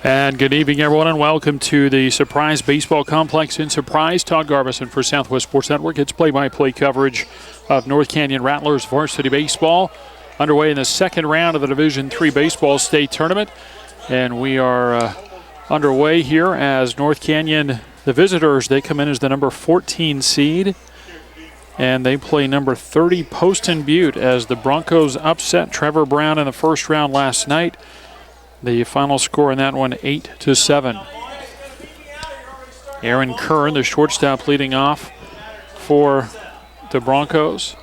And good evening, everyone, and welcome to the Surprise Baseball Complex in Surprise. Todd Garbison for Southwest Sports Network. It's play-by-play coverage of North Canyon Rattlers varsity baseball. Underway in the second round of the Division III Baseball State Tournament. And we are underway here as North Canyon, the visitors, they come in as the number 14 seed. And they play number 30 Poston Butte as the Broncos upset Trevor Brown in the first round last night. The final score in that one, 8-7. Aaron Kern, the shortstop, leading off for the Broncos.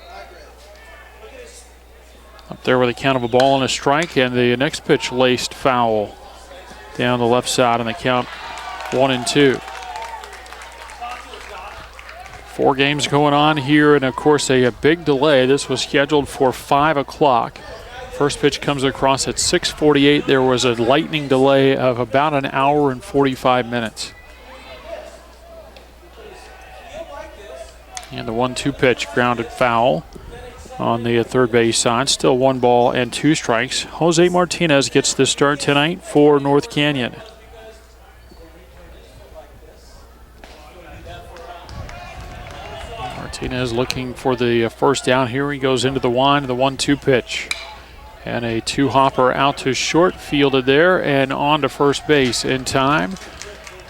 Up there with a count of a ball and a strike, and the next pitch laced foul down the left side, and the count 1-2. 4 games going on here, and of course a big delay. This was scheduled for 5 o'clock. First pitch comes across at 6:48. There was a lightning delay of about an hour and 45 minutes. And the 1-2 pitch grounded foul on the third base side. Still 1 ball and 2 strikes. Jose Martinez gets the start tonight for North Canyon. Martinez looking for the first down here. He goes into the wind, the 1-2 pitch. And a 2-hopper out to short, fielded there and on to first base in time.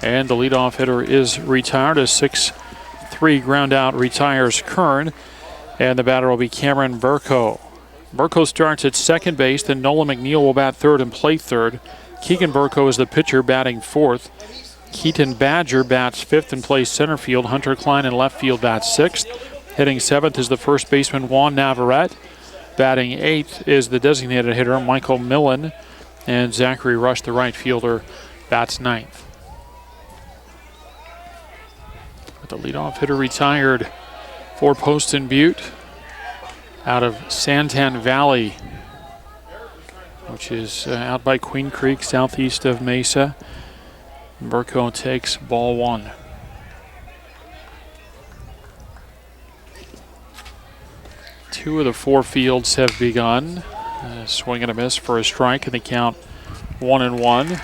And the leadoff hitter is retired. A 6-3 ground out retires Kern. And the batter will be Cameron Burko. Burko starts at second base, then Nolan McNeil will bat third and play third. Keegan Burko is the pitcher, batting fourth. Keaton Badger bats fifth and plays center field. Hunter Klein in left field bats sixth. Hitting seventh is the first baseman Juan Navarrete. Batting eighth is the designated hitter, Michael Millen, and Zachary Rush, the right fielder, bats ninth. The leadoff hitter retired for Poston Butte out of Santan Valley, which is out by Queen Creek, southeast of Mesa. Burko takes ball 1. Two of the 4 fields have begun. Swing and a miss for a strike, and the count 1-1.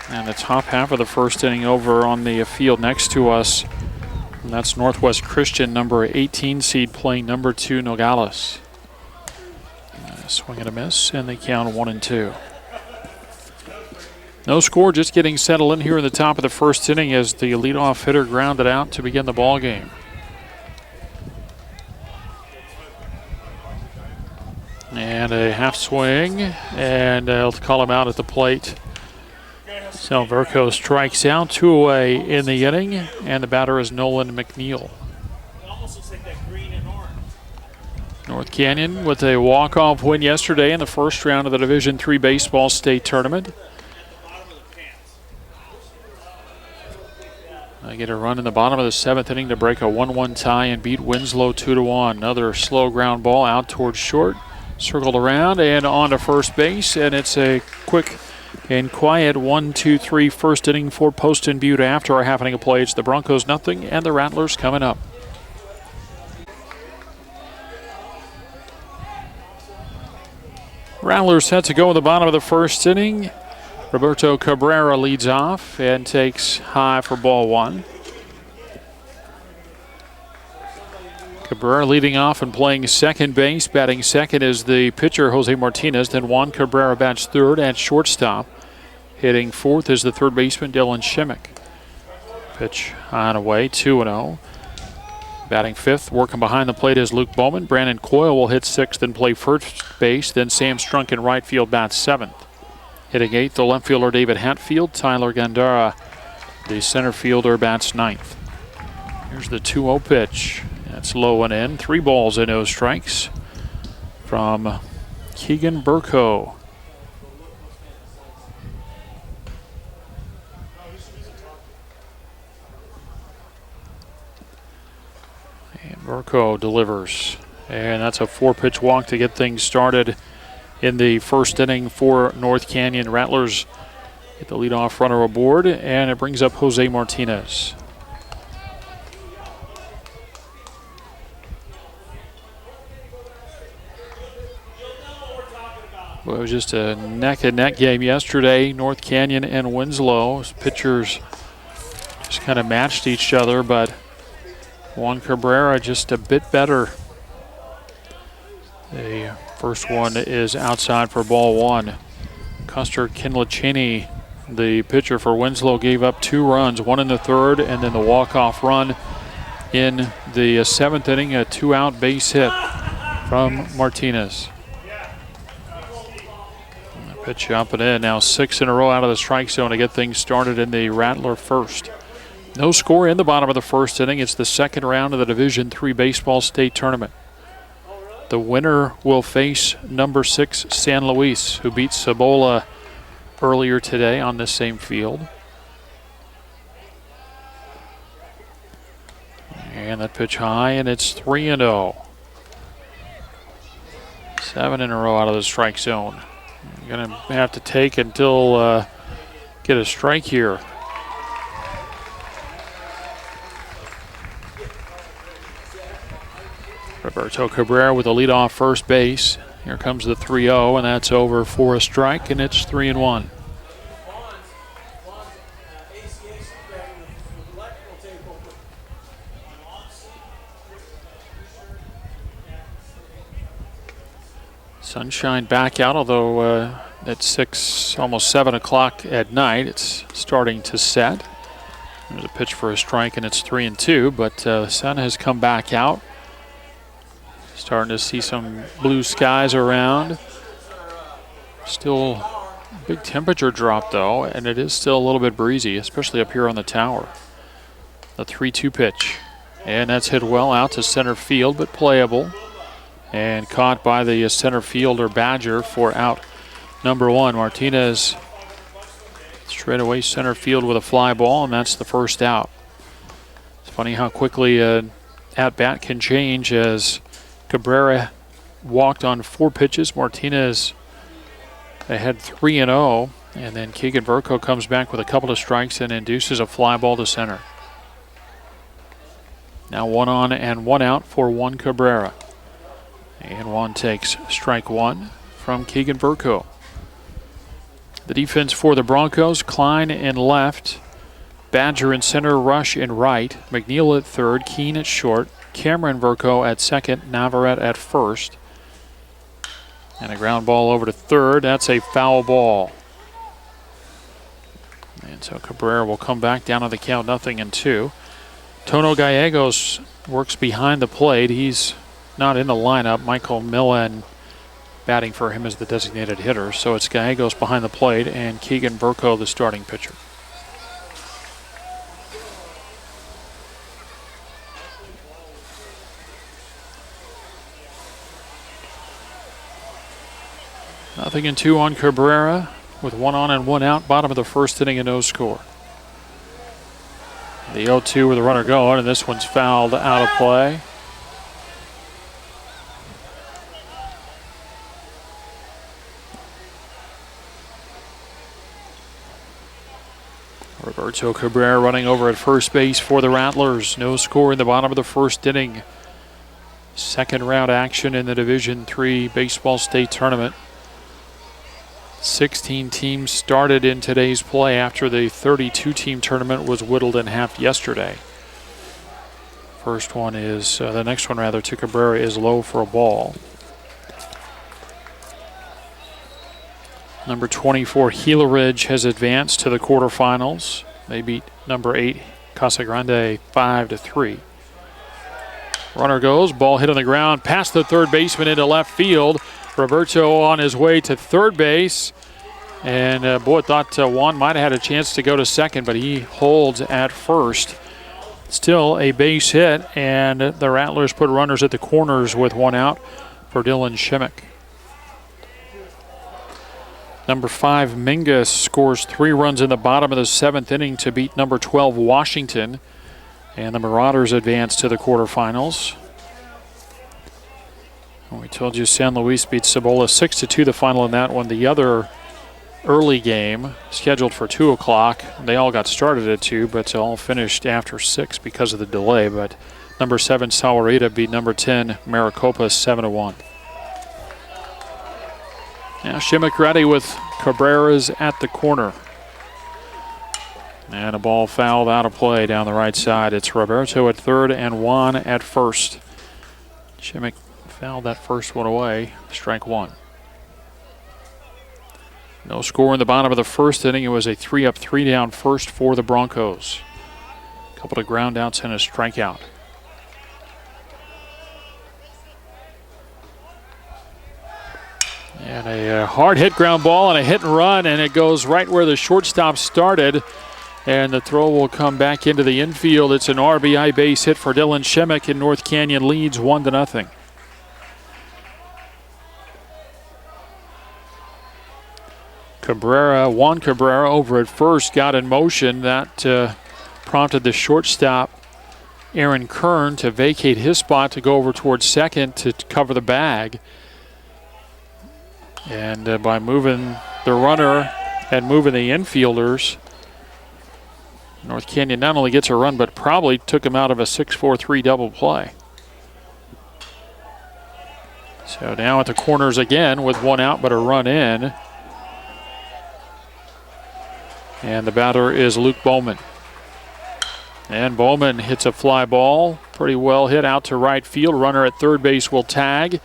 And the top half of the first inning over on the field next to us. And that's Northwest Christian, number 18 seed, playing number 2 Nogales. Swing and a miss, and they count 1-2. No score, just getting settled in here in the top of the first inning as the leadoff hitter grounded out to begin the ball game. And a half swing, and they'll call him out at the plate. So Burko strikes out, 2 away in the inning, and the batter is Nolan McNeil. North Canyon with a walk-off win yesterday in the first round of the Division III Baseball State Tournament. They get a run in the bottom of the 7th inning to break a 1-1 tie and beat Winslow 2-1. Another slow ground ball out towards short. Circled around and on to first base, and it's a quick and quiet 1-2-3 first inning for Poston Butte. After a half inning of play, it's the Broncos nothing and the Rattlers coming up. Rattlers set to go in the bottom of the first inning. Roberto Cabrera leads off and takes high for ball 1. Cabrera leading off and playing second base. Batting second is the pitcher, Jose Martinez. Then Juan Cabrera bats third at shortstop. Hitting fourth is the third baseman, Dylan Shimmick. Pitch high and away, 2-0. Batting fifth, working behind the plate is Luke Bowman. Brandon Coyle will hit sixth and play first base. Then Sam Strunk in right field bats seventh. Hitting eighth, the left fielder, David Hatfield. Tyler Gandara, the center fielder, bats ninth. Here's the 2-0 pitch. That's low and in. 3 balls and no strikes from Keegan Burko. And Burko delivers. And that's a 4-pitch walk to get things started in the first inning for North Canyon. Rattlers get the leadoff runner aboard, and it brings up Jose Martinez. Well, it was just a neck-and-neck game yesterday. North Canyon and Winslow. Pitchers just kind of matched each other, but Juan Cabrera just a bit better. The first one is outside for ball one. Custer Kinlachini, the pitcher for Winslow, gave up 2 runs, one in the third and then the walk-off run in the 7th inning, a 2-out base hit from Martinez. Pitch up and in. Now 6 in a row out of the strike zone to get things started in the Rattler first. No score in the bottom of the first inning. It's the second round of the Division III Baseball State Tournament. The winner will face number 6 San Luis, who beat Cibola earlier today on this same field. And that pitch high, and it's 3-0. 7 in a row out of the strike zone. You're going to have to take until get a strike here. Roberto Cabrera with a leadoff first base. Here comes the 3-0, and that's over for a strike, and it's 3-1. Sunshine back out, although at 6, almost 7 o'clock at night, it's starting to set. There's a pitch for a strike, and it's 3-2, but the sun has come back out. Starting to see some blue skies around. Still a big temperature drop, though, and it is still a little bit breezy, especially up here on the tower. The 3-2 pitch, and that's hit well out to center field, but playable. And caught by the center fielder Badger for out number 1. Martinez straight away center field with a fly ball, and that's the first out. It's funny how quickly at-bat can change, as Cabrera walked on 4 pitches. Martinez had 3-0, and then Keegan Verco comes back with a couple of strikes and induces a fly ball to center. Now 1 on and 1 out for Juan Cabrera. And Juan takes strike 1 from Keegan Verco. The defense for the Broncos: Klein in left, Badger in center, Rush in right, McNeil at third, Keene at short, Cameron Verco at second, Navarrete at first. And a ground ball over to third. That's a foul ball. And so Cabrera will come back down to the count, 0-2. Tono Gallegos works behind the plate. He's not in the lineup. Michael Millen batting for him as the designated hitter. So it's Gallegos behind the plate and Keegan Verco the starting pitcher. Nothing and 2 on Cabrera with 1 on and 1 out. Bottom of the first inning and no score. The 0-2 with the runner going, and this one's fouled out of play. Roberto Cabrera running over at first base for the Rattlers. No score in the bottom of the first inning. Second round action in the Division III Baseball State Tournament. 16 teams started in today's play after the 32-team tournament was whittled in half yesterday. The next one to Cabrera is low for a ball. Number 24, Gila Ridge, has advanced to the quarterfinals. They beat number 8, Casa Grande, 5-3. Runner goes, ball hit on the ground, past the third baseman into left field. Roberto on his way to third base. And thought Juan might have had a chance to go to second, but he holds at first. Still a base hit, and the Rattlers put runners at the corners with 1 out for Dylan Shimmick. Number 5, Mingus, scores 3 runs in the bottom of the 7th inning to beat number 12, Washington. And the Marauders advance to the quarterfinals. We told you San Luis beat Cibola 6-2, the final in that one. The other early game, scheduled for 2 o'clock. They all got started at 2, but all finished after 6 because of the delay. But number 7, Sahuarita, beat number 10, Maricopa, 7-1. Now Shimmick ready with Cabrera's at the corner. And a ball fouled out of play down the right side. It's Roberto at third and Juan at first. Shimmick fouled that first one away. Strike one. No score in the bottom of the first inning. It was a 3-up, 3-down first for the Broncos. A couple of ground outs and a strikeout. And a hard hit ground ball and a hit and run, and it goes right where the shortstop started. And the throw will come back into the infield. It's an RBI base hit for Dylan Shimmick, and North Canyon leads 1-0. Juan Cabrera over at first got in motion. That prompted the shortstop, Aaron Kern, to vacate his spot to go over towards second to cover the bag. And by moving the runner and moving the infielders, North Canyon not only gets a run, but probably took him out of a 6-4-3 double play. So now at the corners again with one out but a run in. And the batter is Luke Bowman. And Bowman hits a fly ball, pretty well hit out to right field. Runner at third base will tag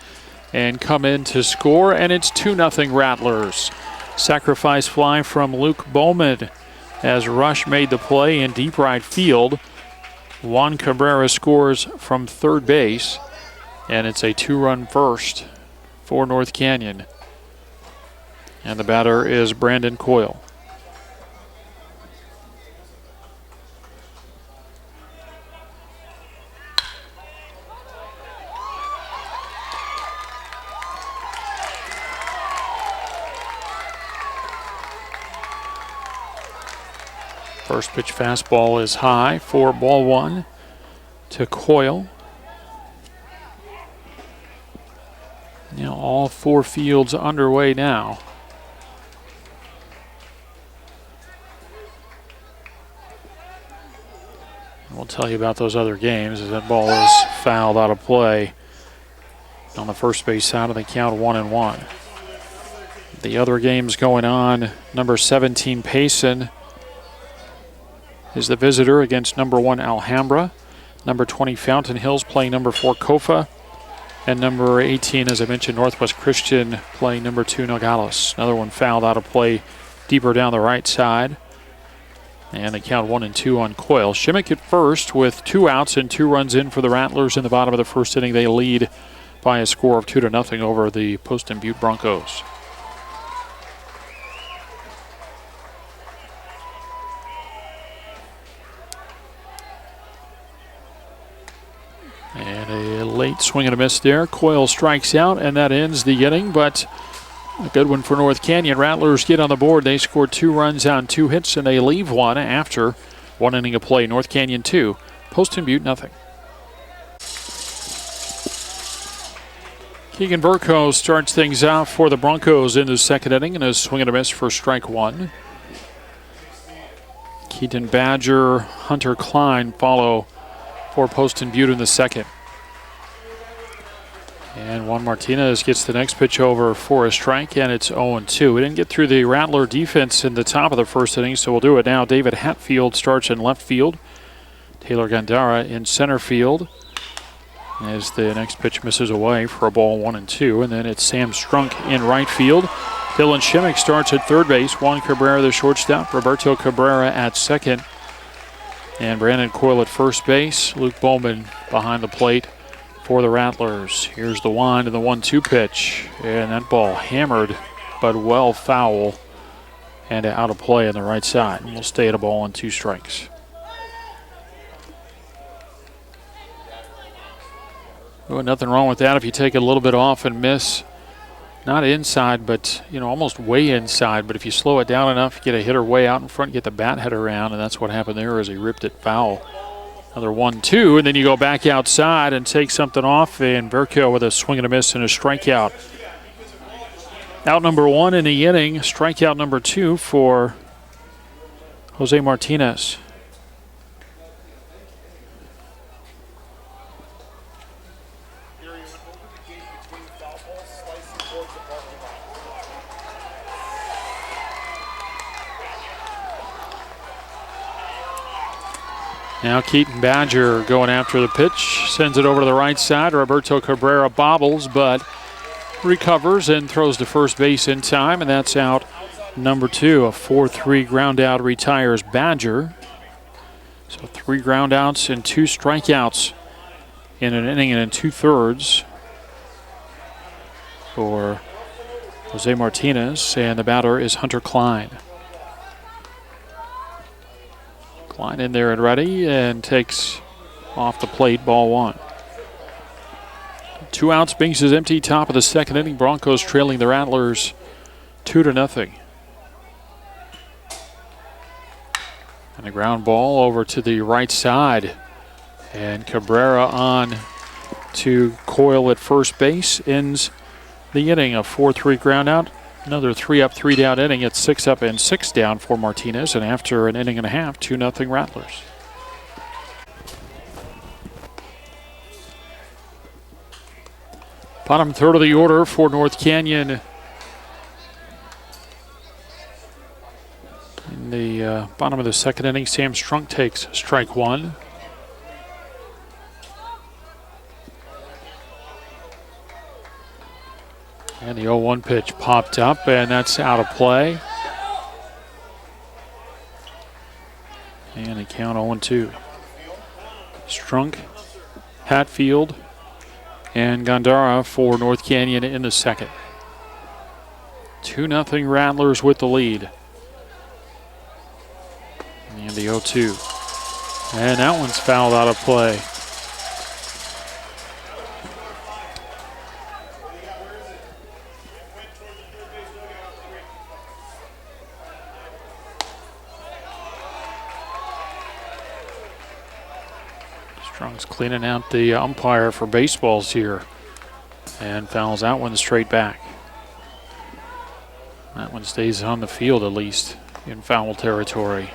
and come in to score, and it's 2-0 Rattlers. Sacrifice fly from Luke Bowman as Rush made the play in deep right field. Juan Cabrera scores from third base, and it's a 2-run first for North Canyon. And the batter is Brandon Coyle. First pitch fastball is high for ball one to Coyle. Now all four fields underway now. And we'll tell you about those other games as that ball is fouled out of play on the first base side of the count 1-1. The other games going on, number 17 Payson is the visitor against number 1 Alhambra. Number 20 Fountain Hills playing number 4 Kofa. And number 18, as I mentioned, Northwest Christian playing number 2 Nogales. Another one fouled out of play deeper down the right side. And they count 1-2 on Coyle. Shimmick at first with 2 outs and 2 runs in for the Rattlers in the bottom of the first inning. They lead by a score of 2-0 over the Poston Butte Broncos. And a late swing and a miss there. Coyle strikes out, and that ends the inning, but a good one for North Canyon. Rattlers get on the board. They scored 2 runs on 2 hits, and they leave one after 1 inning of play. North Canyon 2, Poston Butte nothing. Keegan Verco starts things out for the Broncos in the second inning, and a swing and a miss for strike one. Keaton Badger, Hunter Klein follow for Poston Butte in the second. And Juan Martinez gets the next pitch over for a strike, and it's 0-2. We didn't get through the Rattler defense in the top of the first inning, so we'll do it now. David Hatfield starts in left field. Taylor Gandara in center field as the next pitch misses away for a ball 1-2. And then it's Sam Strunk in right field. Dylan Shimmick starts at third base. Juan Cabrera the shortstop. Roberto Cabrera at second. And Brandon Coyle at first base. Luke Bowman behind the plate for the Rattlers. Here's the wind and the 1-2 pitch. And that ball hammered, but well foul and out of play on the right side. And we'll stay at a ball and 2 strikes. Well, nothing wrong with that if you take it a little bit off and miss. Not inside, but, almost way inside. But if you slow it down enough, get a hitter way out in front, get the bat head around, and that's what happened there as he ripped it foul. Another 1-2, and then you go back outside and take something off, and Verco with a swing and a miss and a strikeout. Out number 1 in the inning, strikeout number 2 for Jose Martinez. Now Keaton Badger going after the pitch, sends it over to the right side. Roberto Cabrera bobbles, but recovers and throws to first base in time, and that's out number 2. A 4-3 ground out retires Badger. So 3 ground outs and 2 strikeouts in an inning and in 2/3 for Jose Martinez, and the batter is Hunter Klein. Klein in there and ready, and takes off the plate, ball 1. 2 outs, base is empty, top of the second inning. Broncos trailing the Rattlers 2-0. And a ground ball over to the right side. And Cabrera on to Coyle at first base, ends the inning. A 4-3 ground out. Another 3 up, 3 down inning. It's 6 up and 6 down for Martinez. And after an inning and a half, 2-0 Rattlers. Bottom third of the order for North Canyon. In the bottom of the second inning, Sam Strunk takes strike 1. And the 0-1 pitch popped up, and that's out of play. And a count 0-2. Strunk, Hatfield, and Gondara for North Canyon in the second. 2-0 Rattlers with the lead. And the 0-2. And that one's fouled out of play. Strong's cleaning out the umpire for baseballs here and fouls that one straight back. That one stays on the field, at least in foul territory.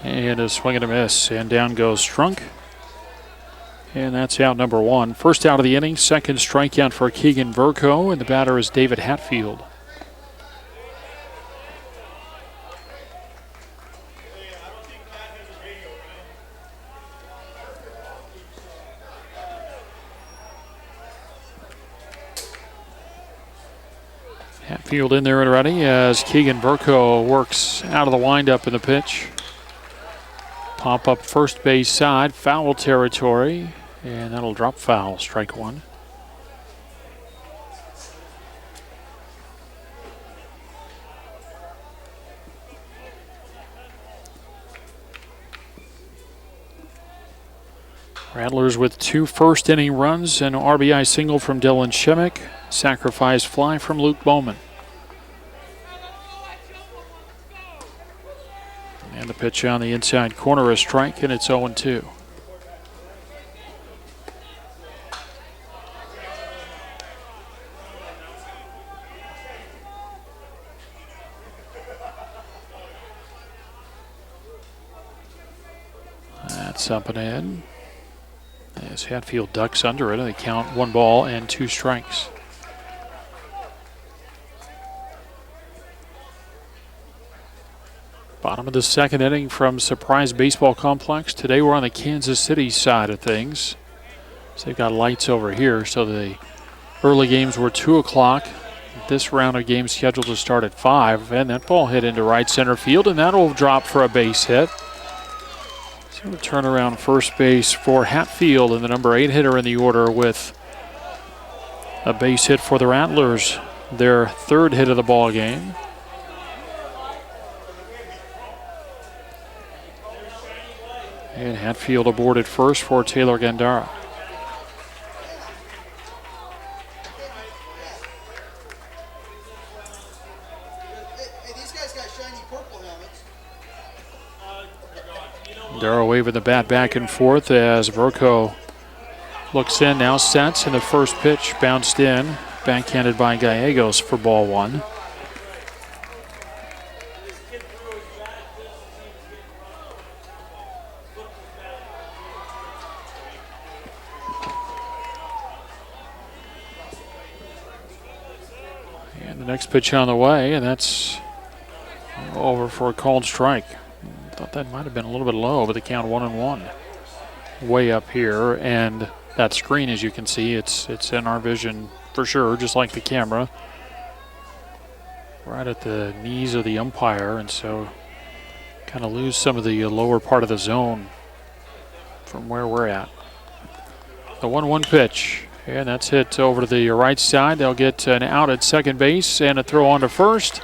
And a swing and a miss, and down goes Strunk. And that's out number 1. First out of the inning, second strikeout for Keegan Verco, and the batter is David Hatfield. Hatfield in there and ready as Keegan Verco works out of the windup in the pitch. Pop up first base side, foul territory. And that'll drop foul, strike 1. Rattlers with 2 first inning runs, an RBI single from Dylan Shemick, sacrifice fly from Luke Bowman. And the pitch on the inside corner, a strike, and it's 0-2. That's up and in. As Hatfield ducks under it, and they count 1 ball and 2 strikes. Bottom of the second inning from Surprise Baseball Complex. Today we're on the Kansas City side of things. So they've got lights over here, so the early games were 2 o'clock. This round of games scheduled to start at 5, and that ball hit into right center field, and that'll drop for a base hit. So a turnaround first base for Hatfield, and the number 8 hitter in the order with a base hit for the Rattlers, their 3rd hit of the ball game. And Hatfield aboard at first for Taylor Gandara. Gandara waving the bat back and forth as Verco looks in, now sets, and the first pitch bounced in, backhanded by Gallegos for ball 1. And the next pitch on the way, and that's over for a called strike. Thought that might have been a little bit low, but the count 1-1. Way up here, and that screen, as you can see, it's in our vision for sure, just like the camera. Right at the knees of the umpire, and so kind of lose some of the lower part of the zone from where we're at. The 1-1 pitch, and that's hit over to the right side. They'll get an out at second base, and a throw on to first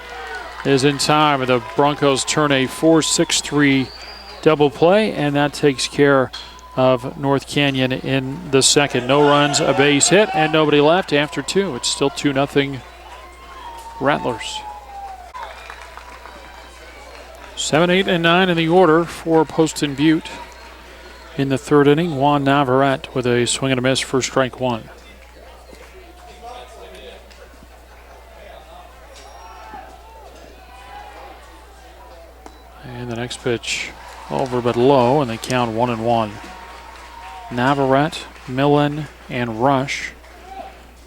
is in time. The Broncos turn a 4-6-3 double play, and that takes care of North Canyon in the second. No runs, a base hit, and nobody left after two. It's still 2-0 Rattlers. 7, 8, and 9 in the order for Poston Butte. In the third inning, Juan Navarrete with a swing and a miss for strike one. And the next pitch over but low, and they count 1-1. Navarrete, Millen, and Rush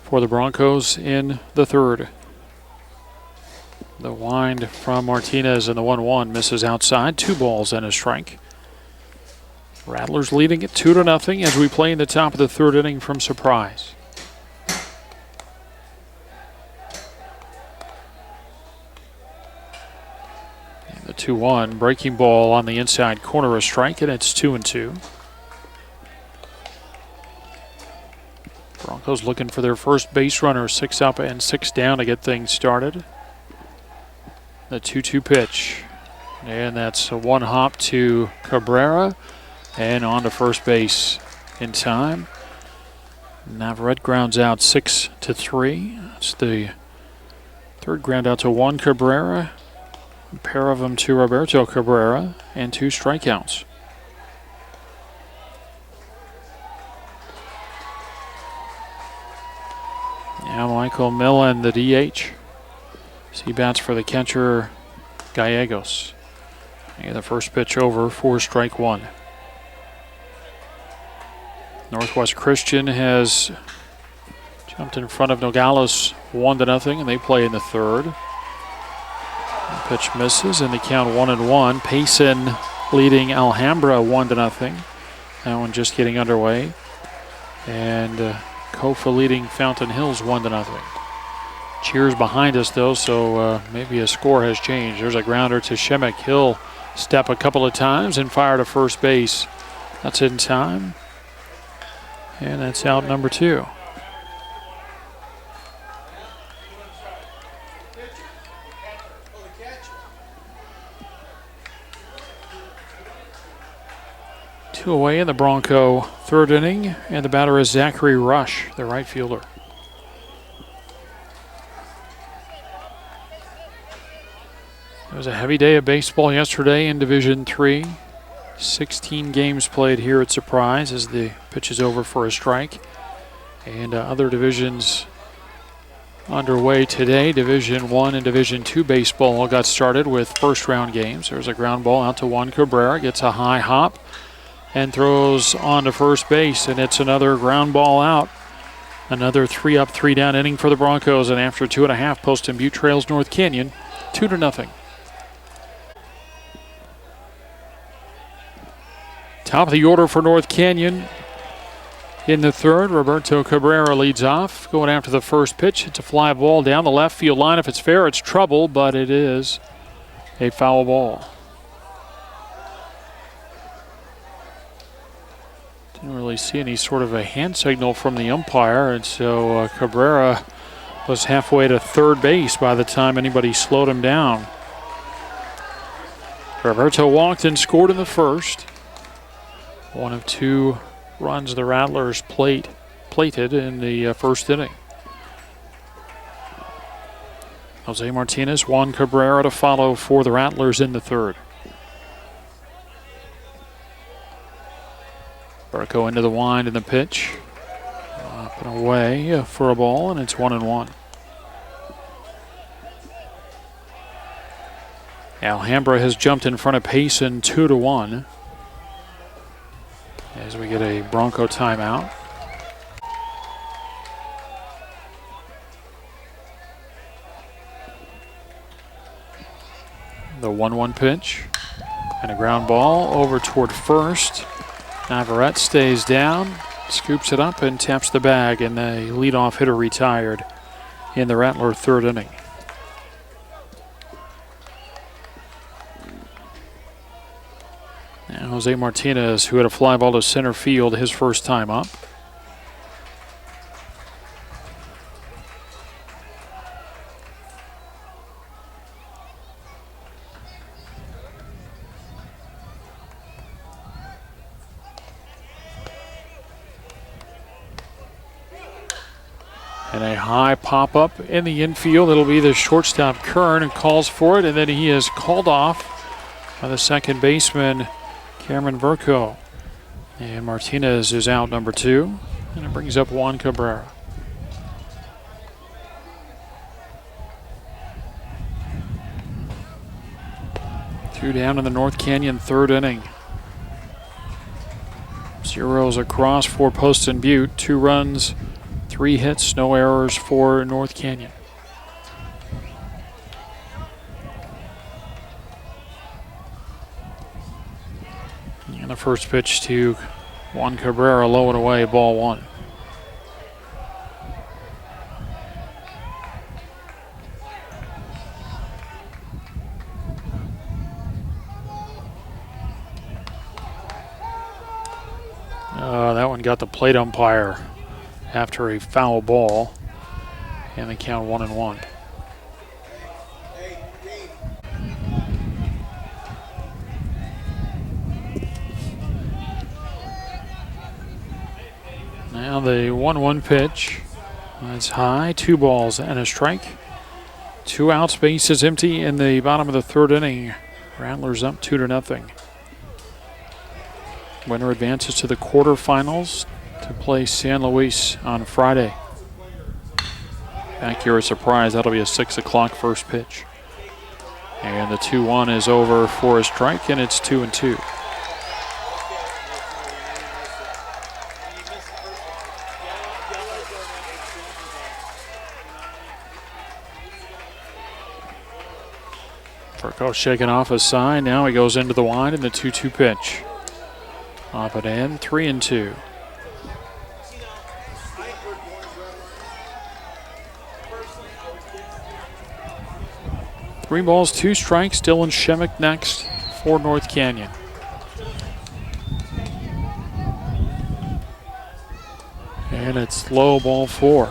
for the Broncos in the third. The wind from Martinez in the 1-1 misses outside. 2 balls and a strike. Rattlers leading it 2-0 as we play in the top of the third inning from Surprise. And the 2-1 breaking ball on the inside corner, a strike, and it's 2-2. Broncos looking for their first base runner, 6 up and 6 down to get things started. The 2-2 pitch, and that's a one hop to Cabrera, and on to first base in time. Navarrete grounds out 6-3. That's the third ground out to Juan Cabrera, a pair of them to Roberto Cabrera, and 2 strikeouts. Now Michael Millen, the DH. He bats for the catcher, Gallegos. And the first pitch over for strike one. Northwest Christian has jumped in front of Nogales 1-0, and they play in the third. The pitch misses, and the count 1-1. Payson leading Alhambra 1-0. That one just getting underway. And Kofa leading Fountain Hills 1-0. Cheers behind us, though, so maybe a score has changed. There's a grounder to Shemek. He'll step a couple of times and fire to first base. That's in time. And that's out number 2. Two away in the Bronco third inning, and the batter is Zachary Rush, the right fielder. It was a heavy day of baseball yesterday in Division III. 16 games played here at Surprise as the pitch is over for a strike. And other divisions underway today. Division I and Division II baseball all got started with first round games. There's a ground ball out to Juan Cabrera, gets a high hop and throws on to first base, and it's another ground ball out. Another 3 up, 3 down inning for the Broncos, and after 2.5, Poston Butte trails North Canyon 2-0. Top of the order for North Canyon. In the third, Roberto Cabrera leads off, going after the first pitch. It's a fly ball down the left field line. If it's fair, it's trouble, but it is a foul ball. Didn't really see any sort of a hand signal from the umpire, and so Cabrera was halfway to third base by the time anybody slowed him down. Roberto walked and scored in the first. One of 2 runs the Rattlers plated in the first inning. Jose Martinez, Juan Cabrera to follow for the Rattlers in the third. Barco into the wind in the pitch. Up and away for a ball, and it's 1-1. Alhambra has jumped in front of Payson 2-1. As we get a Bronco timeout. The 1-1 pitch. And a ground ball over toward first. Navarrete stays down, scoops it up, and taps the bag, and the leadoff hitter retired in the Rattler third inning. And Jose Martinez, who had a fly ball to center field his first time up. And a high pop-up in the infield. It'll be the shortstop, Kern, who calls for it, and then he is called off by the second baseman, Cameron Verco. And Martinez is out number 2, and it brings up Juan Cabrera. Two down in the North Canyon third inning. Zeros across for Poston Butte. 2 runs, 3 hits, no errors for North Canyon. And the first pitch to Juan Cabrera, low and away, ball 1. That one got the plate umpire after a foul ball, and they count 1-1. Now the 1-1 pitch. That's high, 2 balls and a strike. 2 outs, base is empty in the bottom of the third inning. Rattlers up 2-0. Winner advances to the quarterfinals to play San Luis on Friday. Accurate surprise, that'll be a 6 o'clock first pitch. And the 2-1 is over for a strike, and it's 2-2. Verco shaking off a sign. Now he goes into the wind in the 2-2 pitch. Off and in, 3-2. Three balls, 2 strikes. Dylan Shemick next for North Canyon. And it's low, ball 4.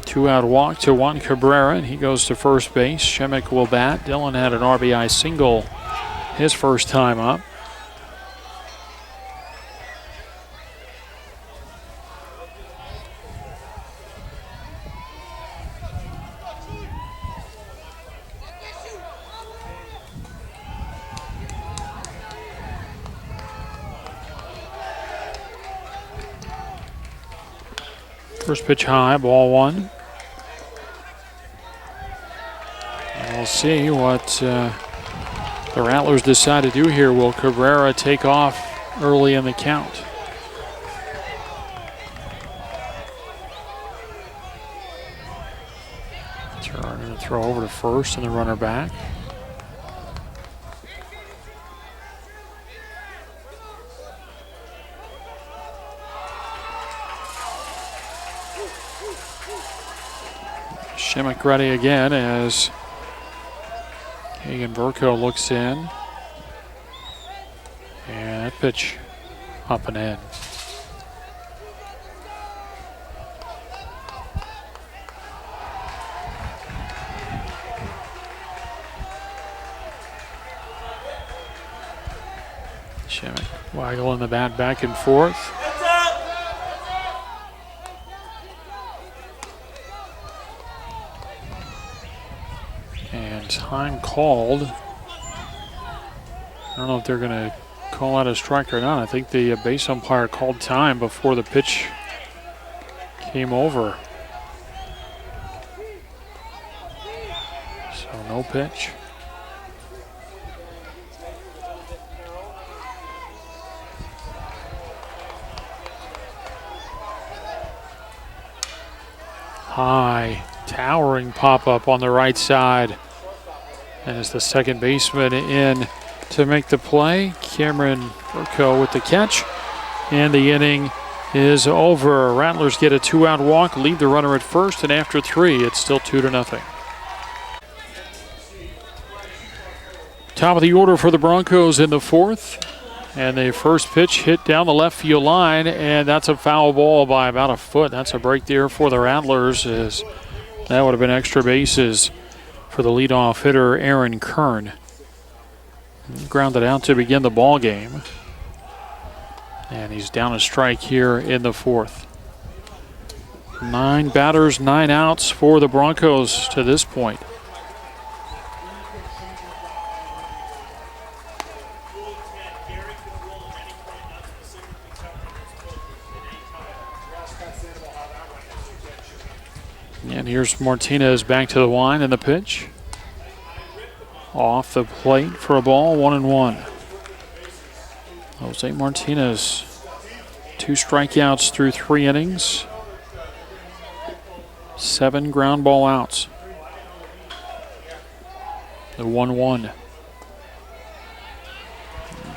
2-out walk to Juan Cabrera, and he goes to first base. Shemick will bat. Dylan had an RBI single his first time up. First pitch high, ball 1. And we'll see what the Rattlers decide to do here. Will Cabrera take off early in the count? Turn and throw over to first and the runner back. Shemick ready again as Hagen Verco looks in. And that pitch up and in. Shemick waggling the bat back and forth. And time called. I don't know if they're going to call out a strike or not. I think the base umpire called time before the pitch came over. So no pitch. High. Towering pop-up on the right side. And as the second baseman in to make the play, Cameron Burko with the catch. And the inning is over. Rattlers get a 2-out walk, leave the runner at first, and after 3, it's still 2-0. Top of the order for the Broncos in the 4th. And the first pitch hit down the left field line, and that's a foul ball by about a foot. That's a break there for the Rattlers, as that would have been extra bases for the leadoff hitter, Aaron Kern. He grounded out to begin the ball game. And he's down a strike here in the 4th. 9 batters, 9 outs for the Broncos to this point. And here's Martinez back to the line, and the pitch. Off the plate for a ball, 1-1. Jose Martinez, 2 strikeouts through 3 innings. 7 ground ball outs. The 1-1.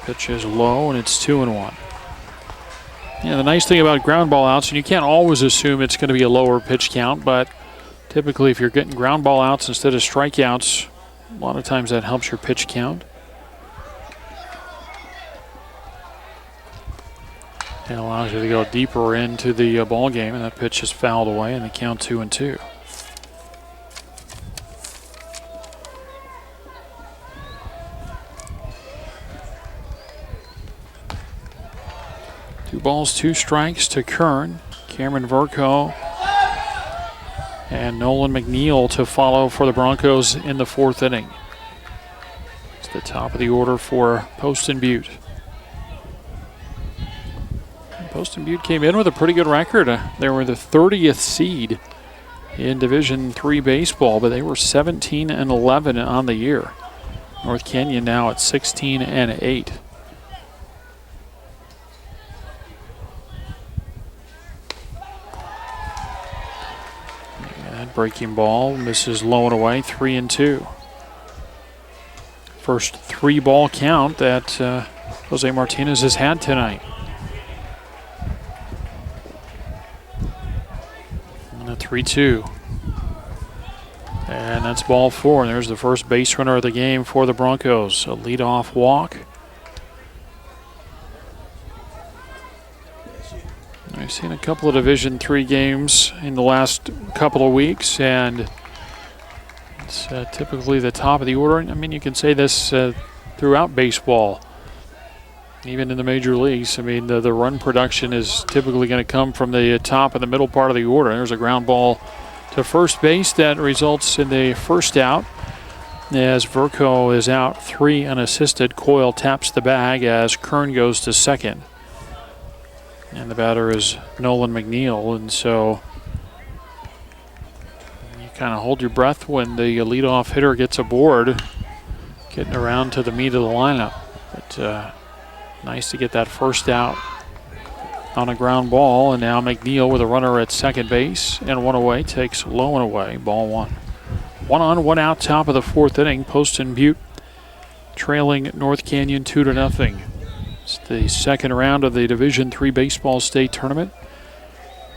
Pitch is low, and it's 2-1. Yeah, the nice thing about ground ball outs, and you can't always assume it's going to be a lower pitch count, but typically if you're getting ground ball outs instead of strikeouts, a lot of times that helps your pitch count. It allows you to go deeper into the ball game, and that pitch is fouled away, and the count 2-2. Two balls, 2 strikes to Kern. Cameron Verco and Nolan McNeil to follow for the Broncos in the 4th inning. It's the top of the order for Poston Butte. Poston Butte came in with a pretty good record. They were the 30th seed in Division III baseball, but they were 17-11 on the year. North Canyon now at 16-8. Breaking ball misses low and away, 3-2. First 3-ball count that Jose Martinez has had tonight. And a 3-2. And that's ball 4. And there's the first base runner of the game for the Broncos. A leadoff walk. I've seen a couple of Division III games in the last couple of weeks, and it's typically the top of the order. I mean, you can say this throughout baseball, even in the major leagues. I mean, the run production is typically going to come from the top and the middle part of the order. There's a ground ball to first base that results in the first out. As Verco is out 3 unassisted, Coyle taps the bag as Kern goes to second. And the batter is Nolan McNeil, and so you kind of hold your breath when the leadoff hitter gets aboard, getting around to the meat of the lineup. But nice to get that first out on a ground ball, and now McNeil with a runner at second base, and 1 away, takes low and away, ball 1. 1 on, 1 out, top of the 4th inning. Poston Butte trailing North Canyon 2-0. It's the second round of the Division III Baseball State Tournament.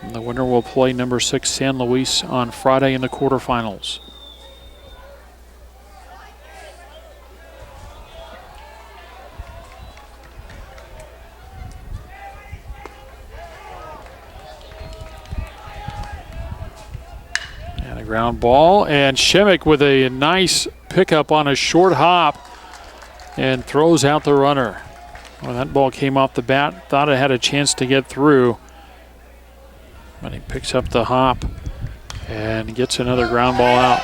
And the winner will play number 6 San Luis on Friday in the quarterfinals. And a ground ball, and Shimmick with a nice pickup on a short hop and throws out the runner. When that ball came off the bat, thought it had a chance to get through. But he picks up the hop and gets another ground ball out.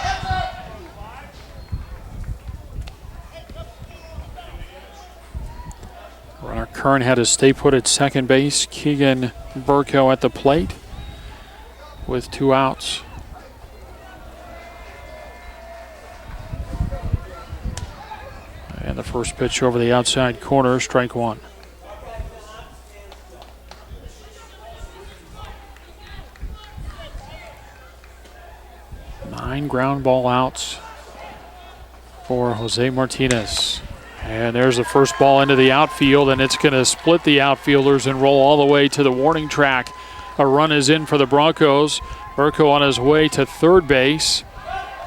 Runner Kern had to stay put at second base. Keegan Burko at the plate with 2 outs. And the first pitch over the outside corner, strike 1. 9 ground ball outs for Jose Martinez. And there's the first ball into the outfield, and it's going to split the outfielders and roll all the way to the warning track. A run is in for the Broncos. Burko on his way to third base,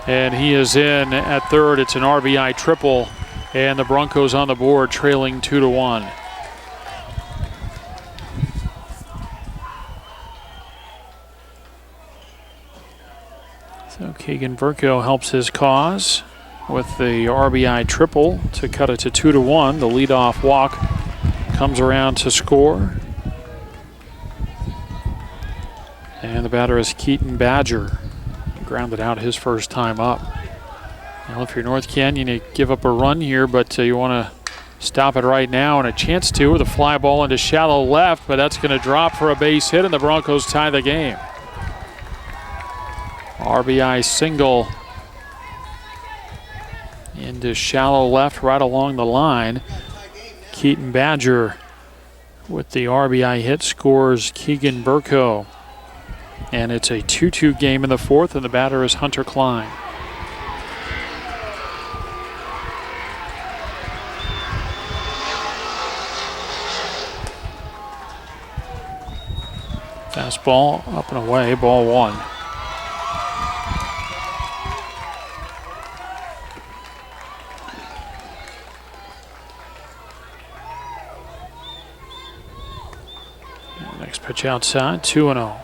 and he is in at third. It's an RBI triple, and the Broncos on the board trailing 2-1. So Keegan Burko helps his cause with the RBI triple to cut it to 2-1. The leadoff walk comes around to score. And the batter is Keaton Badger. He grounded out his first time up. Well, if you're North Canyon, you give up a run here, but you want to stop it right now, and a chance to with a fly ball into shallow left, but that's going to drop for a base hit, and the Broncos tie the game. RBI single into shallow left right along the line. Keaton Badger with the RBI hit scores Keegan Burko. And it's a 2-2 game in the fourth, and the batter is Hunter Klein. Fastball up and away, ball one. Next pitch outside, 2-0.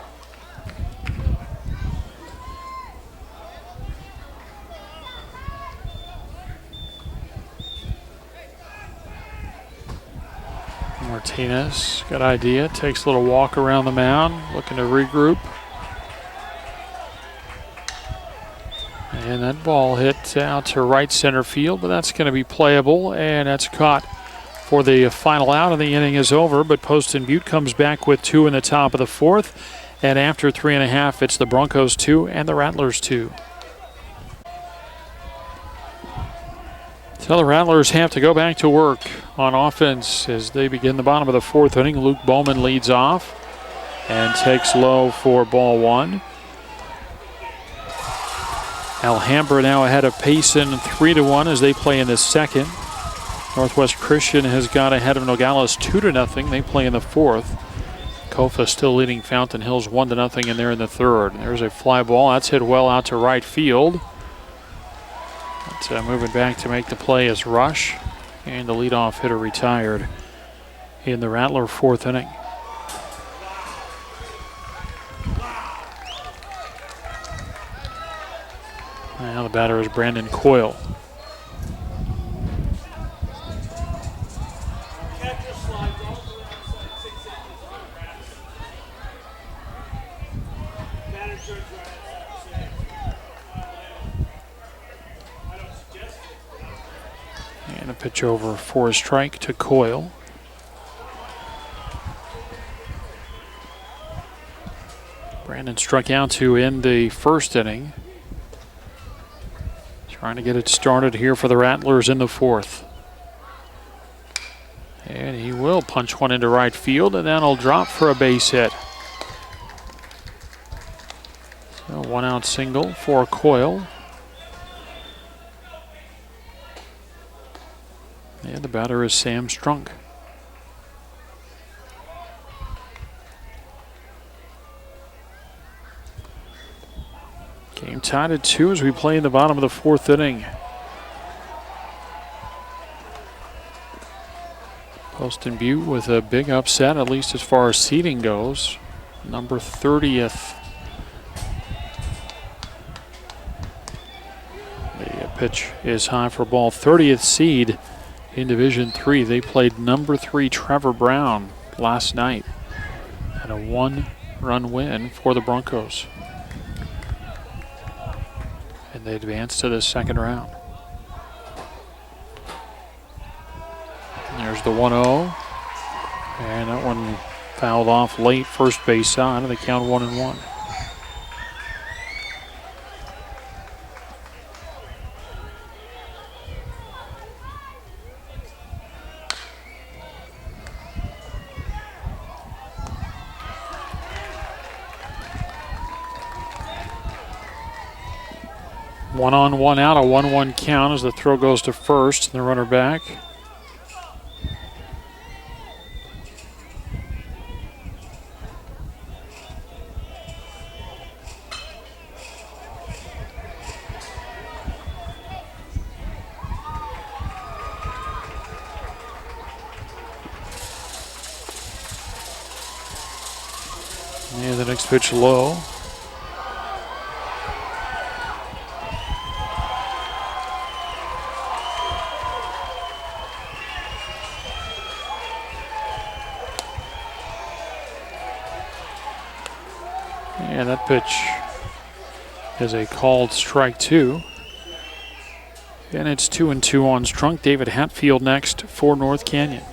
Martinez, good idea, takes a little walk around the mound, looking to regroup. And that ball hit out to right center field, but that's going to be playable, and that's caught for the final out, and the inning is over. But Poston Butte comes back with 2 in the top of the fourth, and after 3.5, it's the Broncos 2 and the Rattlers 2. So the Rattlers have to go back to work on offense as they begin the bottom of the fourth inning. Luke Bowman leads off and takes low for ball one. Alhambra now ahead of Payson 3-1 as they play in the second. Northwest Christian has got ahead of Nogales 2-0. They play in the fourth. Kofa still leading Fountain Hills 1-0, and they're in the third. There's a fly ball. That's hit well out to right field. Moving back to make the play is Rush, and the leadoff hitter retired in the Rattler fourth inning. Now the batter is Brandon Coyle. And a pitch over for a strike to Coyle. Brandon struck out to end the first inning. Trying to get it started here for the Rattlers in the fourth. And he will punch one into right field, and that'll drop for a base hit. So 1-out single for Coyle. And the batter is Sam Strunk. Game tied at 2 as we play in the bottom of the fourth inning. Poston Butte with a big upset, at least as far as seeding goes. Number 30th. The pitch is high for ball. 30th seed in Division 3. They played number 3 Trevor Brown last night. And a 1-run win for the Broncos. And they advance to the second round. And there's the 1-0. And that one fouled off late, first base side, and they count 1-1. 1 on, 1 out, a 1-1 count as the throw goes to first and the runner back. And the next pitch low. And that pitch is a called strike 2. And it's 2-2 on Strunk. David Hatfield next for North Canyon.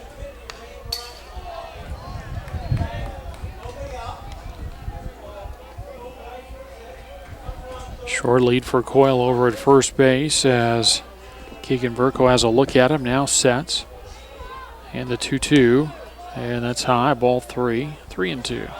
Short lead for Coyle over at first base as Keegan Verco has a look at him, now sets. And the 2-2, and that's high, ball 3, 3-2.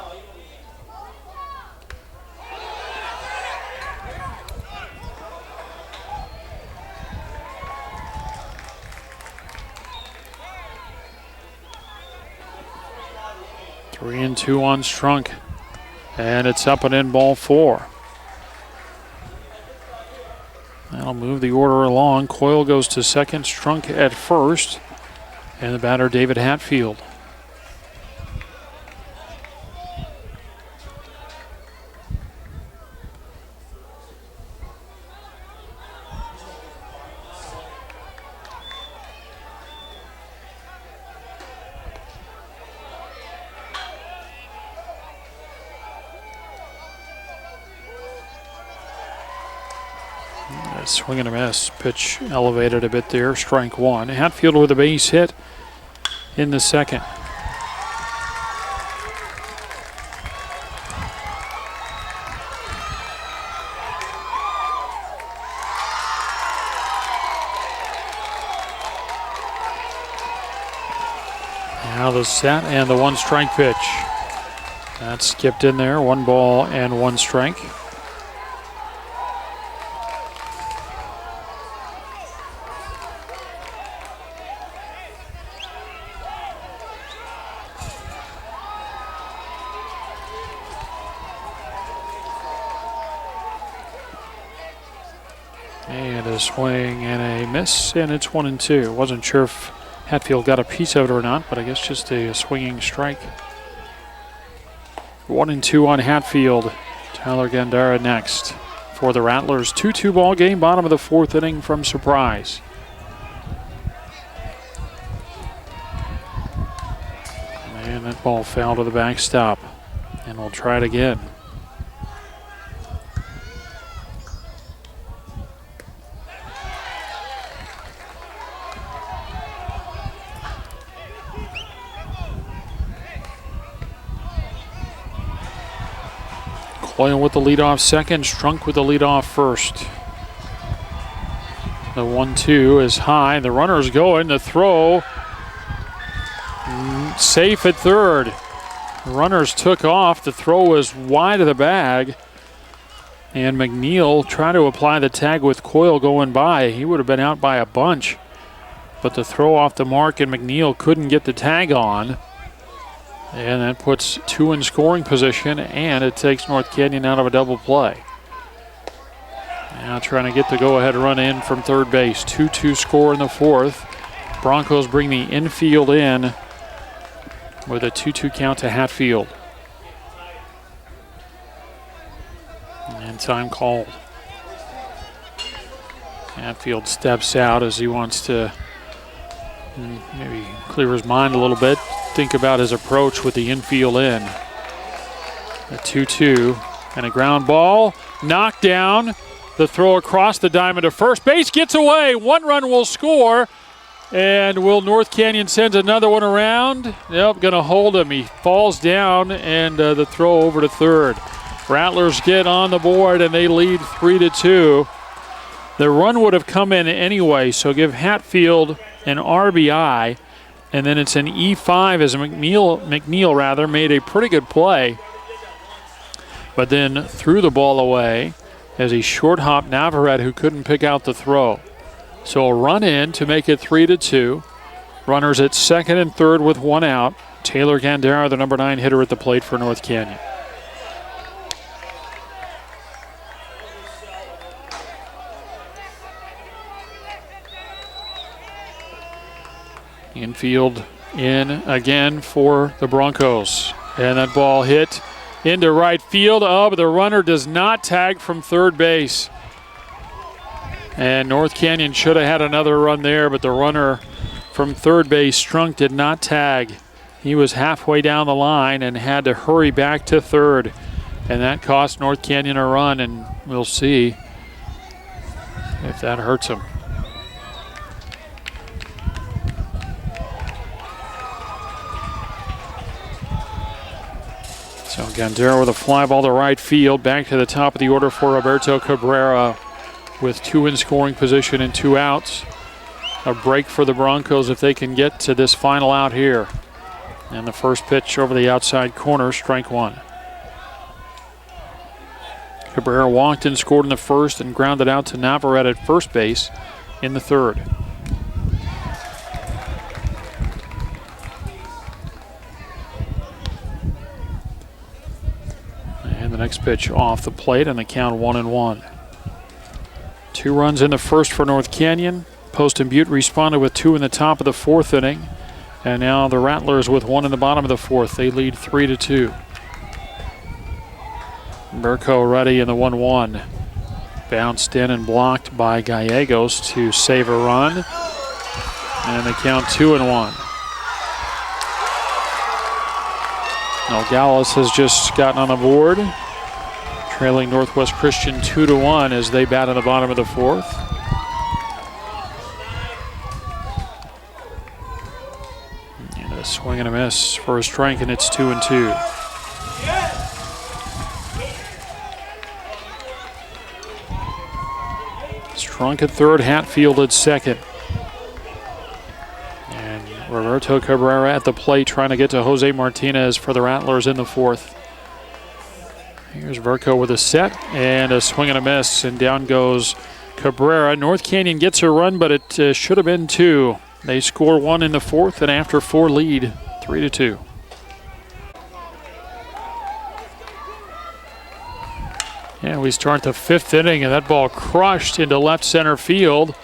Three and two on Strunk, and it's up and in, ball 4. That'll move the order along. Coyle goes to second, Strunk at first, and the batter David Hatfield. Swing and a miss. Pitch elevated a bit there. Strike 1. Hatfield with a base hit in the second. Now the set and the 1-strike pitch. That skipped in there. 1 ball and 1 strike. And a swing and a miss, and it's 1-2. Wasn't sure if Hatfield got a piece of it or not, but I guess just a swinging strike. 1-2 on Hatfield. Tyler Gandara next for the Rattlers. 2-2 ball game, bottom of the 4th inning from Surprise. And that ball fell to the backstop, and we'll try it again. Coyle with the leadoff second, Strunk with the leadoff first. The 1-2 is high. The runner's going. The throw safe at third. The runners took off. The throw was wide of the bag. And McNeil tried to apply the tag with Coyle going by. He would have been out by a bunch. But the throw off the mark, and McNeil couldn't get the tag on. And that puts 2 in scoring position, and it takes North Canyon out of a double play. Now trying to get the go-ahead run in from third base. 2-2 score in the 4th. Broncos bring the infield in with a 2-2 count to Hatfield. And time called. Hatfield steps out as he wants to maybe clear his mind a little bit. Think about his approach with the infield in. A 2-2 and a ground ball. Knocked down. The throw across the diamond to first base. Gets away. 1 run will score. And will North Canyon send another one around? Nope, going to hold him. He falls down, and the throw over to third. Rattlers get on the board, and they lead 3-2. The run would have come in anyway, so give Hatfield an RBI. And then it's an E5 as McNeil made a pretty good play, but then threw the ball away, as he short hopped Navarrete, who couldn't pick out the throw. So a run in to make it 3-2. Runners at second and third with one out. Taylor Gandara, the number 9 hitter at the plate for North Canyon. Infield in again for the Broncos. And that ball hit into right field. Oh, but the runner does not tag from third base. And North Canyon should have had another run there, but the runner from third base, Strunk, did not tag. He was halfway down the line and had to hurry back to third. And that cost North Canyon a run, and we'll see if that hurts him. So Gandara with a fly ball to right field. Back to the top of the order for Roberto Cabrera with 2 in scoring position and 2 outs. A break for the Broncos if they can get to this final out here. And the first pitch over the outside corner, strike 1. Cabrera walked and scored in the first and grounded out to Navarrete at first base in the third. And the next pitch off the plate, and the count 1-1. 2 runs in the first for North Canyon. Poston Butte responded with 2 in the top of the 4th inning. And now the Rattlers with 1 in the bottom of the 4th. They lead 3-2. Burko ready in the 1-1. Bounced in and blocked by Gallegos to save a run. And the count 2-1. Nogales has just gotten on the board, trailing Northwest Christian 2-1 as they bat in the bottom of the 4th. And a swing and a miss for a strike, and it's 2-2. Strunk at third, Hatfield at second. And Roberto Cabrera at the plate trying to get to Jose Martinez for the Rattlers in the 4th. Here's Verco with a set and a swing and a miss, and down goes Cabrera. North Canyon gets a run, but it should have been 2. They score 1 in the 4th, and after 4 lead 3-2. And we start the 5th inning, and that ball crushed into left center field.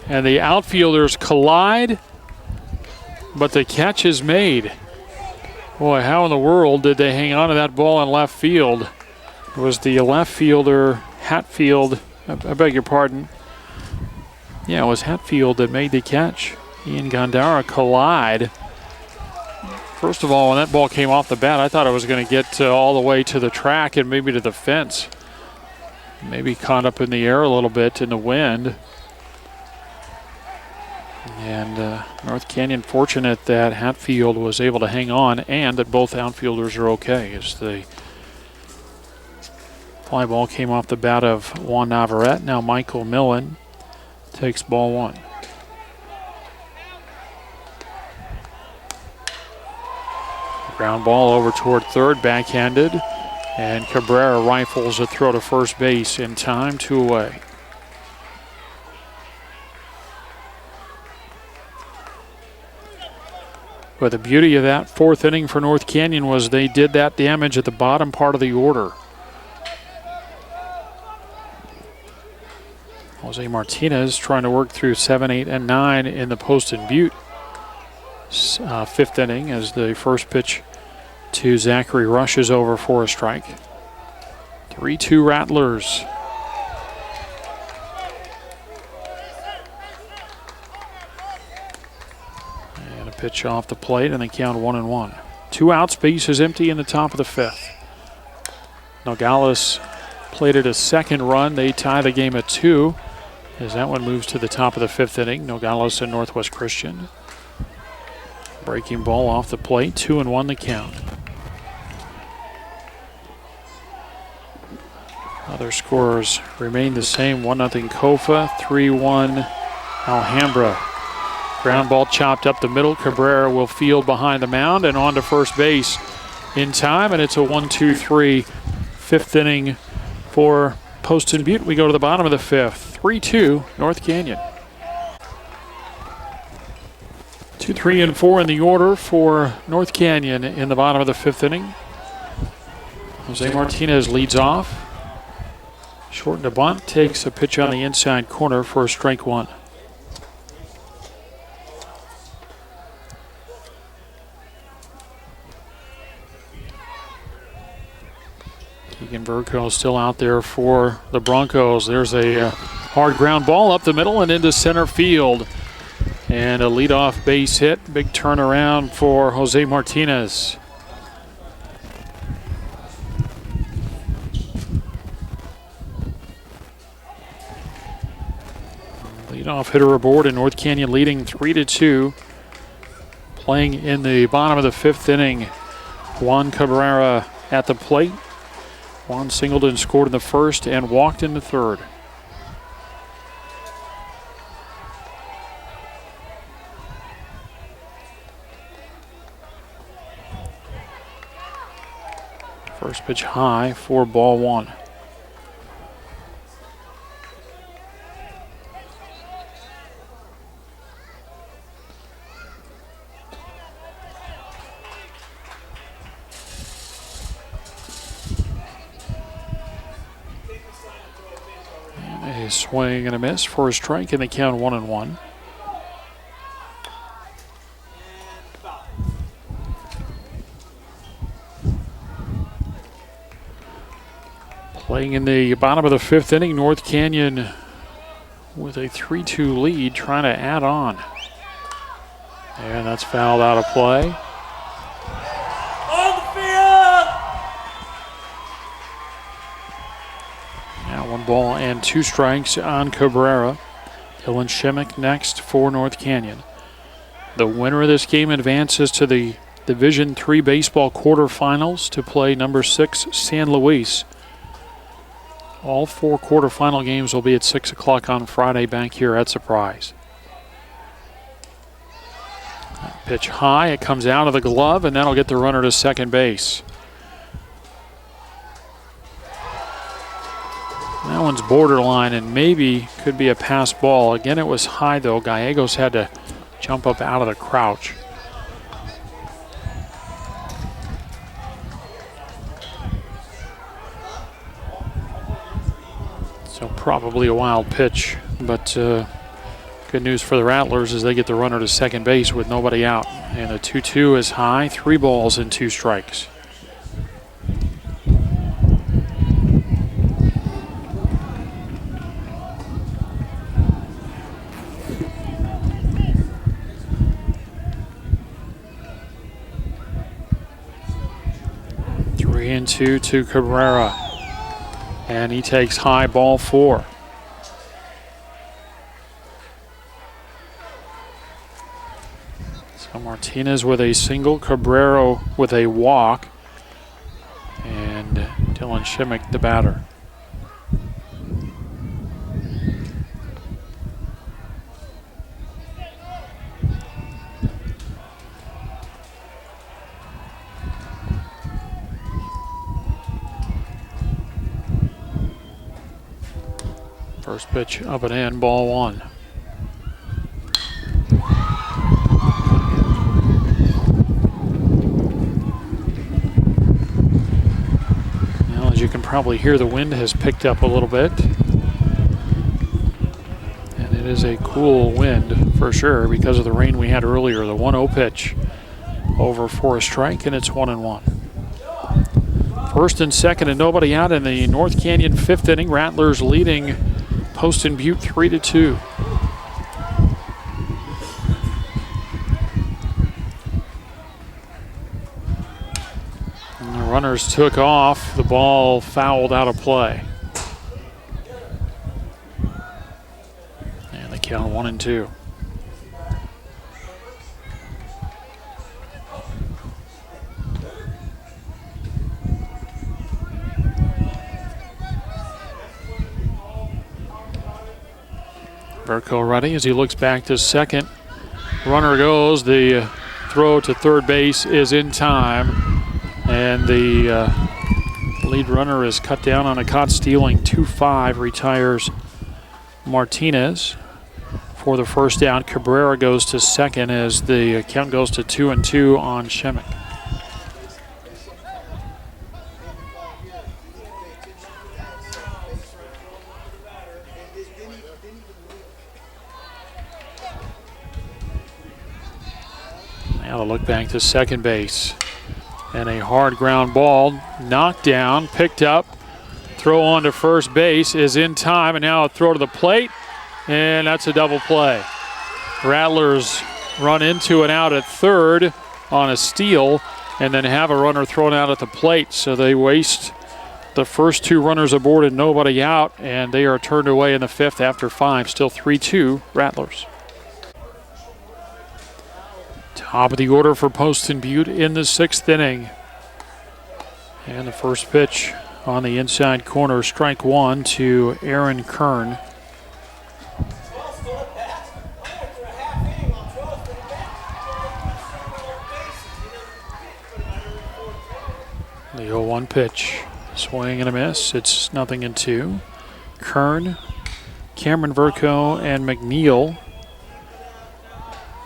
And the outfielders collide, but the catch is made. Boy, how in the world did they hang on to that ball in left field? It was the left fielder, Hatfield, I beg your pardon. Yeah, it was Hatfield that made the catch. He and Gandara collide. First of all, when that ball came off the bat, I thought it was going to get all the way to the track and maybe to the fence. Maybe caught up in the air a little bit in the wind. And North Canyon fortunate that Hatfield was able to hang on and that both outfielders are okay as the fly ball came off the bat of Juan Navarrete. Now Michael Millen takes ball 1. Ground ball over toward third, backhanded, and Cabrera rifles a throw to first base in time, 2 away. But the beauty of that 4th inning for North Canyon was they did that damage at the bottom part of the order. Jose Martinez trying to work through 7, 8, and 9 in the Poston Butte 5th inning as the first pitch to Zachary Rush is over for a strike. 3-2 Rattlers. And a pitch off the plate, and they count 1-1. 2 outs, base is empty in the top of the 5th. Nogales plated a second run. They tie the game at 2 as that one moves to the top of the 5th inning. Nogales and Northwest Christian. Breaking ball off the plate, 2-1 the count. Other scores remain the same. 1-0 Kofa, 3-1 Alhambra. Ground ball chopped up the middle. Cabrera will field behind the mound and on to first base in time, and it's a 1-2-3 5th inning for Poston Butte. We go to the bottom of the fifth. 3-2 North Canyon. 2, 3, and 4 in the order for North Canyon in the bottom of the fifth inning. Jose Martinez leads off. Shortened a bunt, takes a pitch on the inside corner for strike one. Keegan Burko still out there for the Broncos. There's a hard ground ball up the middle and into center field. And a leadoff base hit. Big turnaround for Jose Martinez. Leadoff hitter aboard, and North Canyon leading 3-2. Playing in the bottom of the fifth inning. Juan Cabrera at the plate. Juan Singleton scored in the first and walked in the third. First pitch high for ball one. And a swing and a miss for a strike, and they count 1-1. Playing in the bottom of the fifth inning, North Canyon with a 3-2 lead, trying to add on. And that's fouled out of play. On the field! Now 1 ball and 2 strikes on Cabrera. Dylan Shimmick next for North Canyon. The winner of this game advances to the Division III baseball quarterfinals to play number 6 San Luis. All 4 quarterfinal games will be at 6 o'clock on Friday back here at Surprise. Pitch high, it comes out of the glove, and that'll get the runner to second base. That one's borderline and maybe could be a pass ball. Again, it was high though. Gallegos had to jump up out of the crouch. So probably a wild pitch, but good news for the Rattlers is they get the runner to second base with nobody out. And the 2-2 is high, 3 balls and 2 strikes. Three and two to Cabrera. And he takes high, ball 4. So Martinez with a single, Cabrera with a walk, and Dylan Shimmick the batter. First pitch up and in, ball 1. Now, as you can probably hear, the wind has picked up a little bit. And it is a cool wind for sure because of the rain we had earlier. The 1-0 pitch over for a strike, and it's 1-1. First and second and nobody out in the North Canyon fifth inning. Rattlers leading Poston Butte 3-2. And the runners took off. The ball fouled out of play. And they count 1-2. Burko ready as he looks back to second. Runner goes. The throw to third base is in time. And the lead runner is cut down on a caught stealing. 2-5 retires Martinez for the first down. Cabrera goes to second as the count goes to 2-2 on Shemick. Now the look back to second base. And a hard ground ball, knocked down, picked up. Throw on to first base is in time, and now a throw to the plate, and that's a double play. Rattlers run into and out at third on a steal, and then have a runner thrown out at the plate. So they waste the first two runners aboard and nobody out, and they are turned away in the fifth after 5. Still 3-2 Rattlers. Top of the order for Poston Butte in the 6th inning. And the first pitch on the inside corner, strike 1 to Aaron Kern. The 0-1 pitch, swing and a miss. It's 0-2. Kern, Cameron Verco, and McNeil.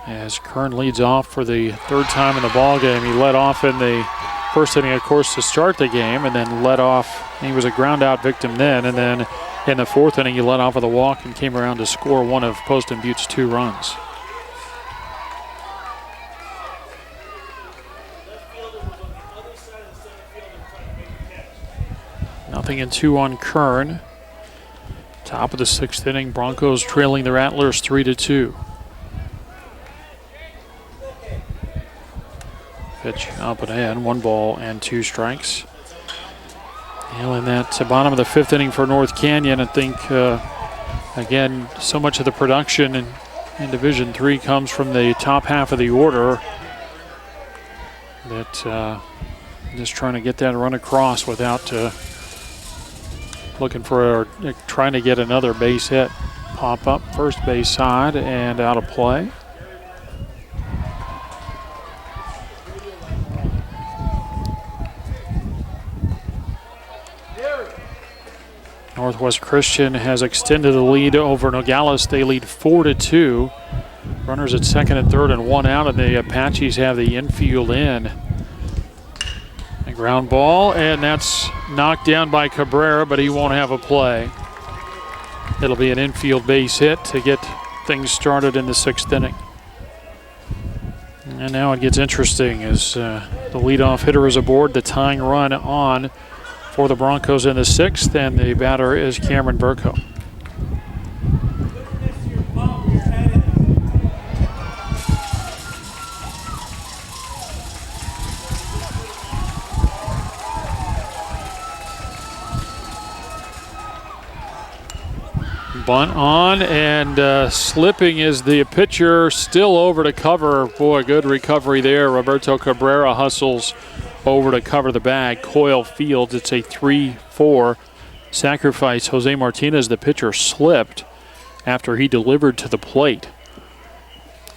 As Kern leads off for the third time in the ball game. He led off in the first inning, of course, to start the game, and then led off. He was a ground-out victim then, and then in the 4th inning, he led off with a walk and came around to score one of Poston Butte's 2 runs. Nothing in 2 on Kern. Top of the 6th inning, Broncos trailing the Rattlers 3-2. Pitch up and in, 1 ball and 2 strikes. In that bottom of the 5th inning for North Canyon, I think, again, so much of the production in Division III comes from the top half of the order that just trying to get that run across without trying to get another base hit. Pop up first base side and out of play. Northwest Christian has extended the lead over Nogales. They lead 4-2. Runners at second and third and 1 out, and the Apaches have the infield in. A ground ball, and that's knocked down by Cabrera, but he won't have a play. It'll be an infield base hit to get things started in the 6th inning. And now it gets interesting as the leadoff hitter is aboard, the tying run on for the Broncos in the 6th, and the batter is Cameron Verco. Bunt on, and slipping is the pitcher, still over to cover. Boy, good recovery there. Roberto Cabrera hustles over to cover the bag. Coyle Fields, it's a 3-4 sacrifice. Jose Martinez, the pitcher, slipped after he delivered to the plate.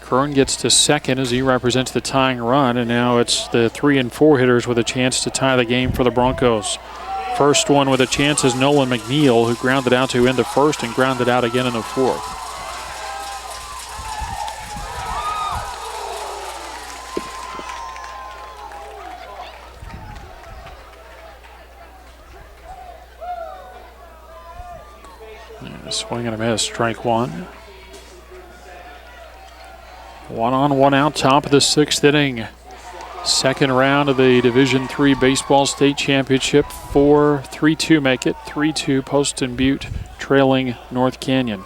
Kern gets to second as he represents the tying run, and now it's the 3 and 4 hitters with a chance to tie the game for the Broncos. First one with a chance is Nolan McNeil, who grounded out to end the 1st and grounded out again in the 4th. A swing and a miss, strike 1. 1 on, 1 out, top of the 6th inning. Second round of the Division III Baseball State Championship. 3-2 make it. 3-2 Poston Butte trailing North Canyon.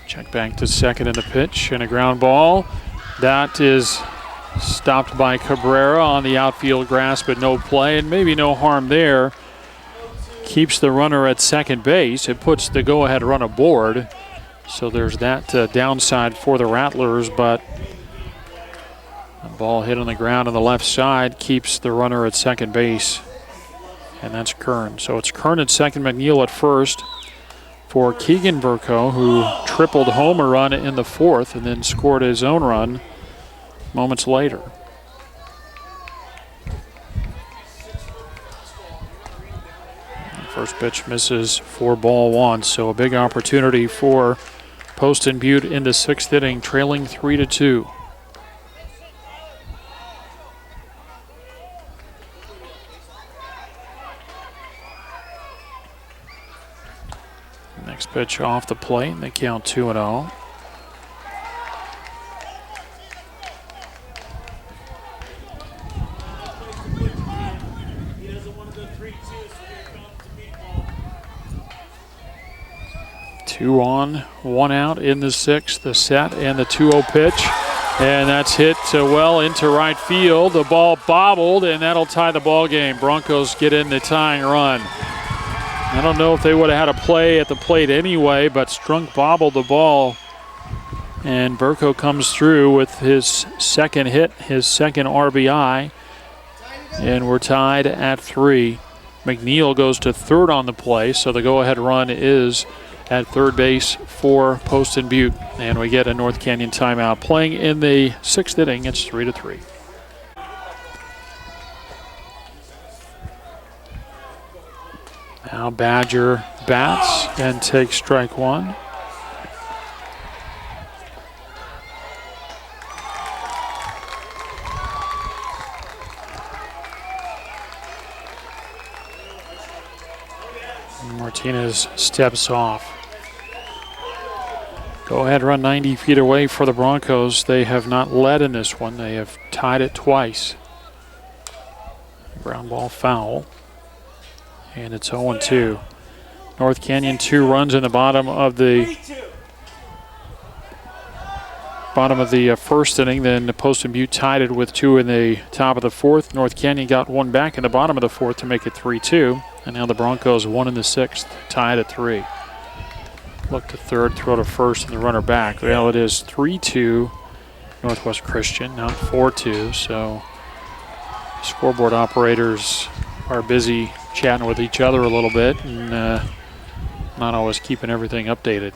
Check back to second in the pitch, and a ground ball. That is stopped by Cabrera on the outfield grass, but no play, and maybe no harm there. Keeps the runner at second base. It puts the go-ahead run aboard. So there's that downside for the Rattlers, but the ball hit on the ground on the left side keeps the runner at second base. and that's Kern. So it's Kern at second, McNeil at first for Keegan Burko, who tripled home a run in the fourth and then scored his own run moments later. First pitch misses for ball one, so a big opportunity for Poston Butte in the sixth inning, trailing 3-2. Next pitch off the plate, and they count 2-0. Two on, one out in the sixth, the set and the 2-0 pitch. And that's hit well into right field. The ball bobbled, and that'll tie the ball game. Broncos get in the tying run. I don't know if they would have had a play at the plate anyway, but Strunk bobbled the ball. And Burko comes through with his second hit, his second RBI. And we're tied at 3. McNeil goes to third on the play, so the go-ahead run is at third base for Poston Butte. And we get a North Canyon timeout. Playing in the sixth inning, it's 3-3. Now Badger bats and takes strike one. Martinez steps off. Go ahead, run 90 feet away for the Broncos. They have not led in this one. They have tied it twice. Ground ball foul. And it's 0-2. North Canyon 2 runs in the bottom of the first inning. Then Poston Butte tied it with 2 in the top of the fourth. North Canyon got 1 back in the bottom of the fourth to make it 3-2. And now the Broncos 1 in the sixth, tied at 3. Look to third, throw to first, and the runner back. Well, it is 3-2 Northwest Christian, not 4-2. So scoreboard operators are busy chatting with each other a little bit and not always keeping everything updated.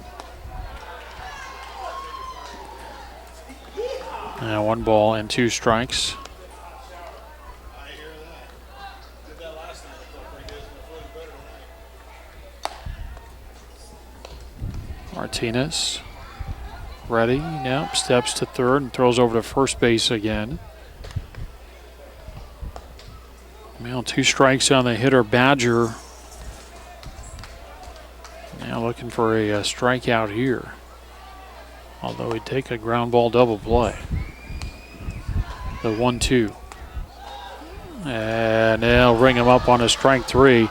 Now 1 ball and 2 strikes. Martinez ready, yep, steps to third and throws over to first base again. Now 2 strikes on the hitter Badger. Now looking for a strikeout here. Although he'd take a ground ball double play. The 1-2. And they'll ring him up on a strike 3.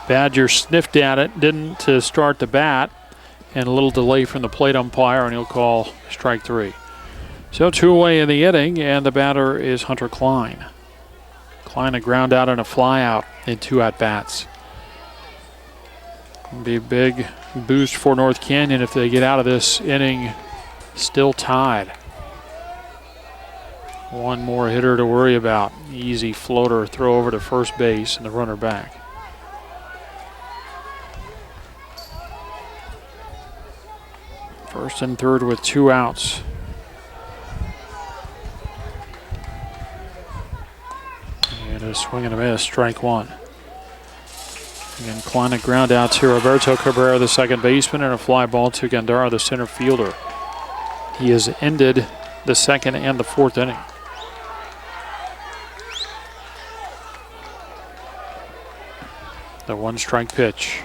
Badger sniffed at it, didn't to start the bat. And a little delay from the plate umpire, and he'll call strike 3. So 2 away in the inning, and the batter is Hunter Klein. Klein a ground out and a fly out in 2 at-bats. It'll be a big boost for North Canyon if they get out of this inning still tied. 1 more hitter to worry about. Easy floater throw over to first base and the runner back. First and third with 2 outs. And a swing and a miss, strike 1. Again, Klein a ground out to Roberto Cabrera, the second baseman, and a fly ball to Gandara, the center fielder. He has ended the second and the fourth inning. The 1-strike pitch.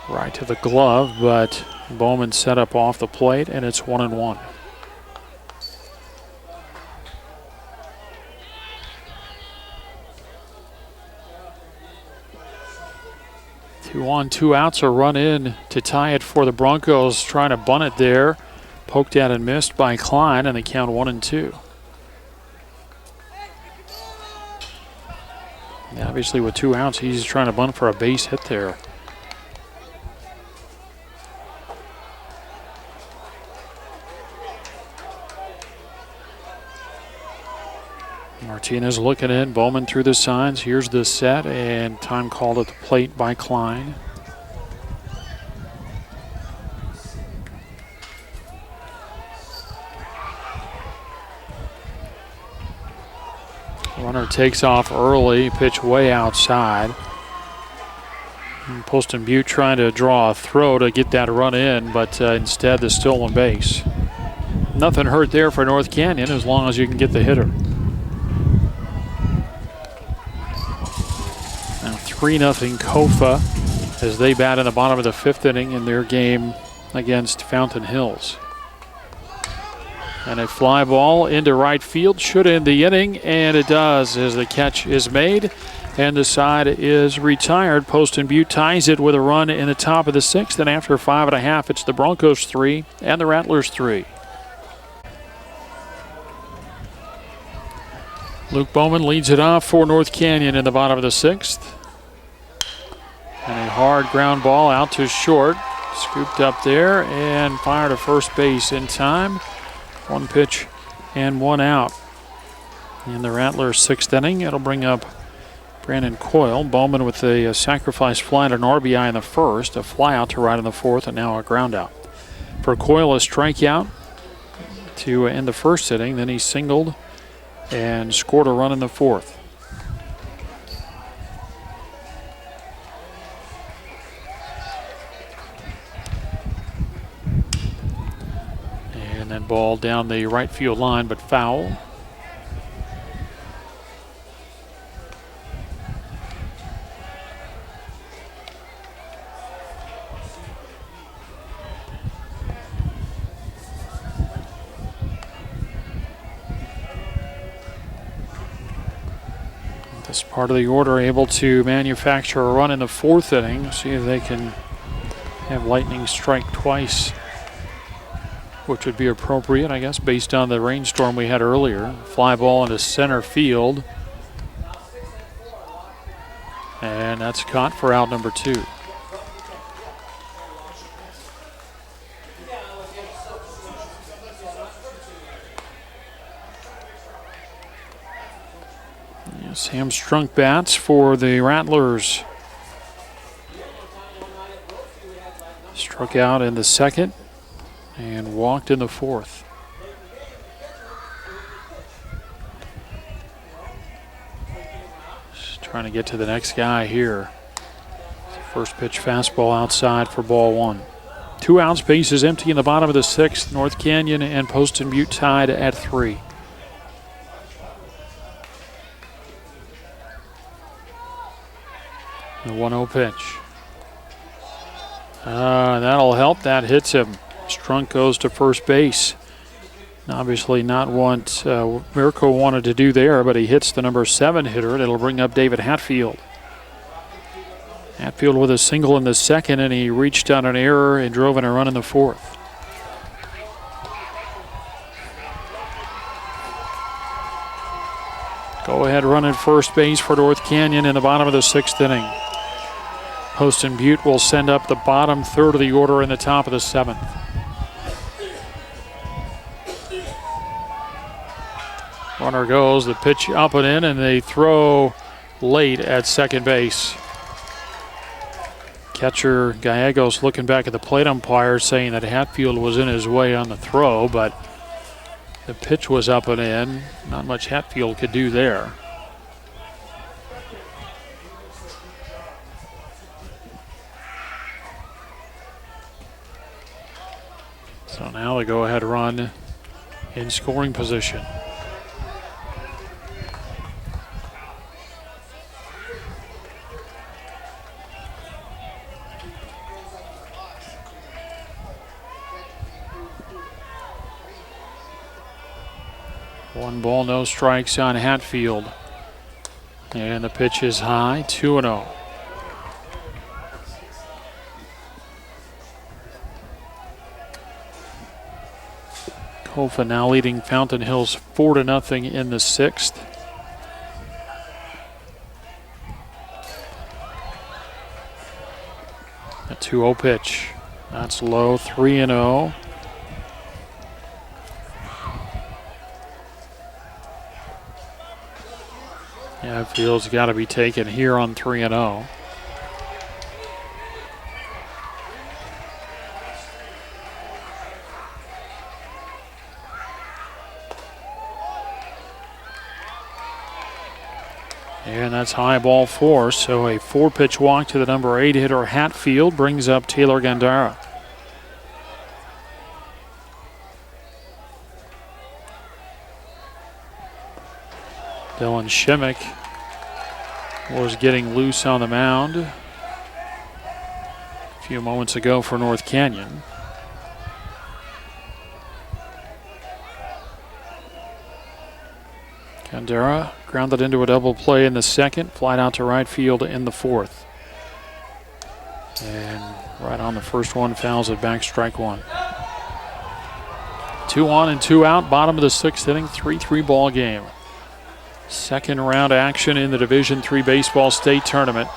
Right to the glove, but Bowman set up off the plate, and it's 1-1. Two on, 2 outs, a run in to tie it for the Broncos, trying to bunt it there. Poked at and missed by Klein, and they count 1-2. Yeah, obviously with 2 outs, he's trying to bunt for a base hit there. Martinez looking in, Bowman through the signs. Here's the set, and time called at the plate by Klein. Runner takes off early, pitch way outside. And Poston Butte trying to draw a throw to get that run in, but instead the stolen base. Nothing hurt there for North Canyon as long as you can get the hitter. Now 3-0 Kofa as they bat in the bottom of the 5th inning in their game against Fountain Hills. And a fly ball into right field should end the inning, and it does as the catch is made and the side is retired. Poston Butte ties it with a run in the top of the 6th, and after 5.5, it's the Broncos 3 and the Rattlers 3. Luke Bowman leads it off for North Canyon in the bottom of the 6th. And a hard ground ball out to short, scooped up there and fired to first base in time. 1 pitch and 1 out. In the Rattlers' 6th inning, it'll bring up Brandon Coyle. Bowman with a sacrifice fly to an RBI in the 1st, a fly out to right in the 4th, and now a ground out. For Coyle, a strikeout to end the 1st inning. Then he singled and scored a run in the 4th. And then ball down the right field line, but foul. This part of the order able to manufacture a run in the 4th inning. See if they can have lightning strike twice, which would be appropriate, I guess, based on the rainstorm we had earlier. Fly ball into center field. And that's caught for out number 2. Hamstrung bats for the Rattlers. Struck out in the 2nd and walked in the 4th. Just trying to get to the next guy here. First pitch fastball outside for ball 1. 2 outs, base is empty in the bottom of the 6th. North Canyon and Poston Butte tied at 3. The 1-0 pitch. That'll help. That hits him. Strunk goes to first base. Obviously not what Mirko wanted to do there, but he hits the number 7 hitter, and it'll bring up David Hatfield. Hatfield with a single in the 2nd, and he reached on an error and drove in a run in the 4th. Go ahead run at first base for North Canyon in the bottom of the 6th inning. Poston Butte will send up the bottom 3rd of the order in the top of the 7th. Runner goes, the pitch up and in, and they throw late at second base. Catcher Gallegos looking back at the plate umpire saying that Hatfield was in his way on the throw, but the pitch was up and in. Not much Hatfield could do there. So now the go-ahead run in scoring position. One ball, no strikes on Hatfield. And the pitch is high, 2-0. Kofa now leading Fountain Hills 4-0 in the 6th. A 2-0 pitch. That's low, 3-0. Hatfield's got to be taken here on 3-0. And that's high ball 4, so a 4-pitch walk to the number 8 hitter Hatfield brings up Taylor Gandara. Dylan Shimmick was getting loose on the mound a few moments ago for North Canyon. Gandara grounded into a double play in the second, flied out to right field in the fourth. And right on the first one, fouls it back, strike one. 2 on and 2 out, bottom of the 6th inning, 3-3 ball game. Second round action in the Division III Baseball State Tournament.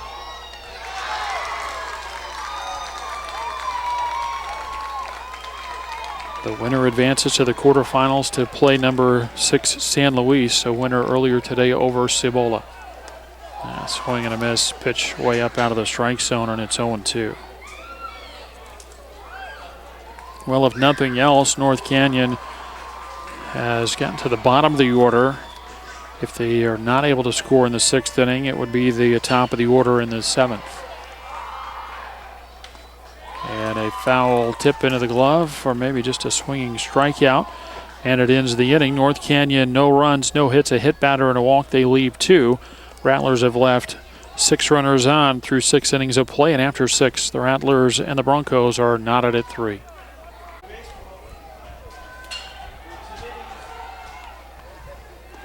The winner advances to the quarterfinals to play number 6 San Luis, a winner earlier today over Cibola. Swing and a miss, pitch way up out of the strike zone, and it's 0-2. Well, if nothing else, North Canyon has gotten to the bottom of the order. If they are not able to score in the 6th inning, it would be the top of the order in the 7th. And a foul tip into the glove, or maybe just a swinging strikeout, and it ends the inning. North Canyon, no runs, no hits, a hit batter, and a walk. They leave 2. Rattlers have left 6 runners on through 6 innings of play, and after 6, the Rattlers and the Broncos are knotted at 3.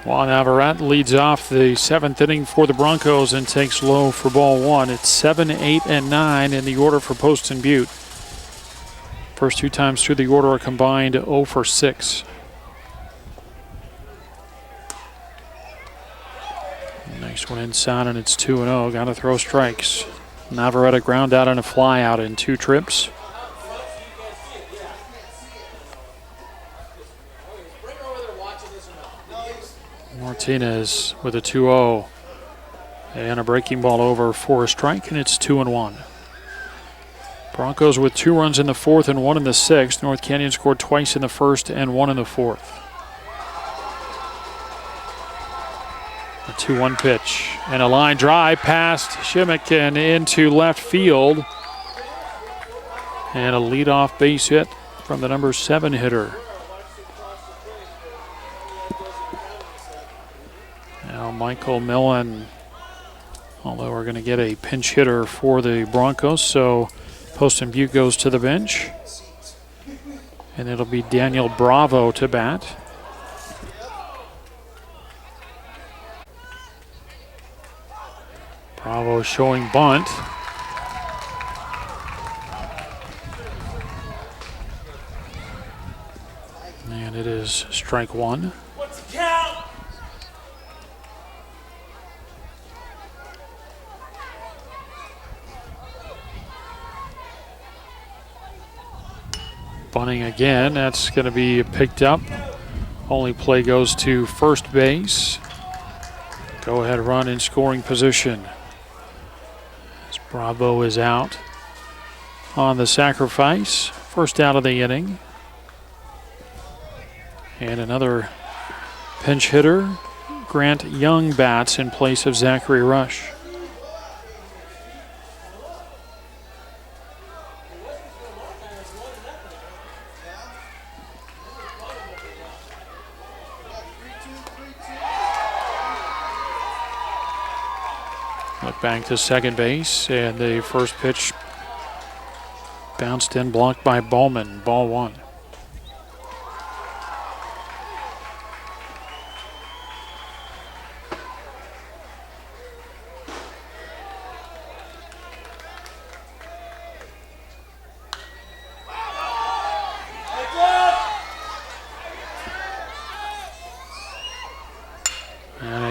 Juan Alvaret leads off the 7th inning for the Broncos and takes low for ball 1. It's 7, 8, and 9 in the order for Poston Butte. First 2 times through the order are combined 0 for 6. Next one inside, and it's 2-0. Got to throw strikes. Navarrete ground out and a fly out in 2 trips. Martinez with a 2-0 and a breaking ball over for a strike, and it's 2-1. Broncos with 2 runs in the 4th and 1 in the 6th. North Canyon scored twice in the 1st and 1 in the 4th. A 2-1 pitch and a line drive past Shimmick and into left field, and a leadoff base hit from the number 7 hitter. Now Michael Millen, although we're going to get a pinch hitter for the Broncos, so Poston Butte goes to the bench. And it'll be Daniel Bravo to bat. Bravo showing bunt. And it is strike 1. What's the count? Bunting again, that's going to be picked up. Only play goes to first base. Go ahead run in scoring position. As Bravo is out on the sacrifice. First out of the inning. And another pinch hitter, Grant Young, bats in place of Zachary Rush. Look back to second base, and the first pitch bounced in, blocked by Bowman. Ball 1.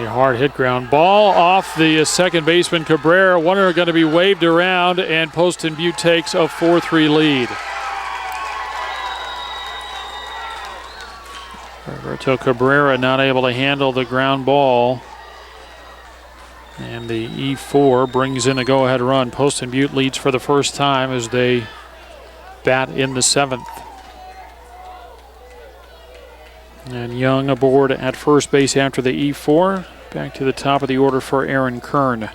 Hard hit ground ball off the second baseman Cabrera. One are going to be waved around, and Poston Butte takes a 4-3 lead. Roberto Cabrera not able to handle the ground ball And the E4 brings in a go-ahead run. Poston Butte leads for the first time as they bat in the 7th. And Young aboard at first base after the E4. Back to the top of the order for Aaron Kern.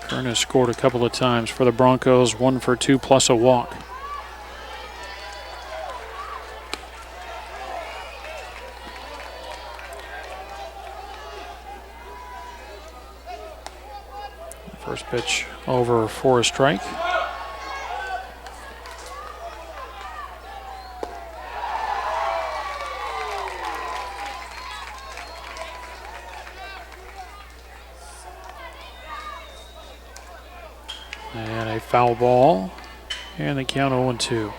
Kern has scored a couple of times for the Broncos, 1 for 2 plus a walk. First pitch over for a strike. And a foul ball. And the count 0-2.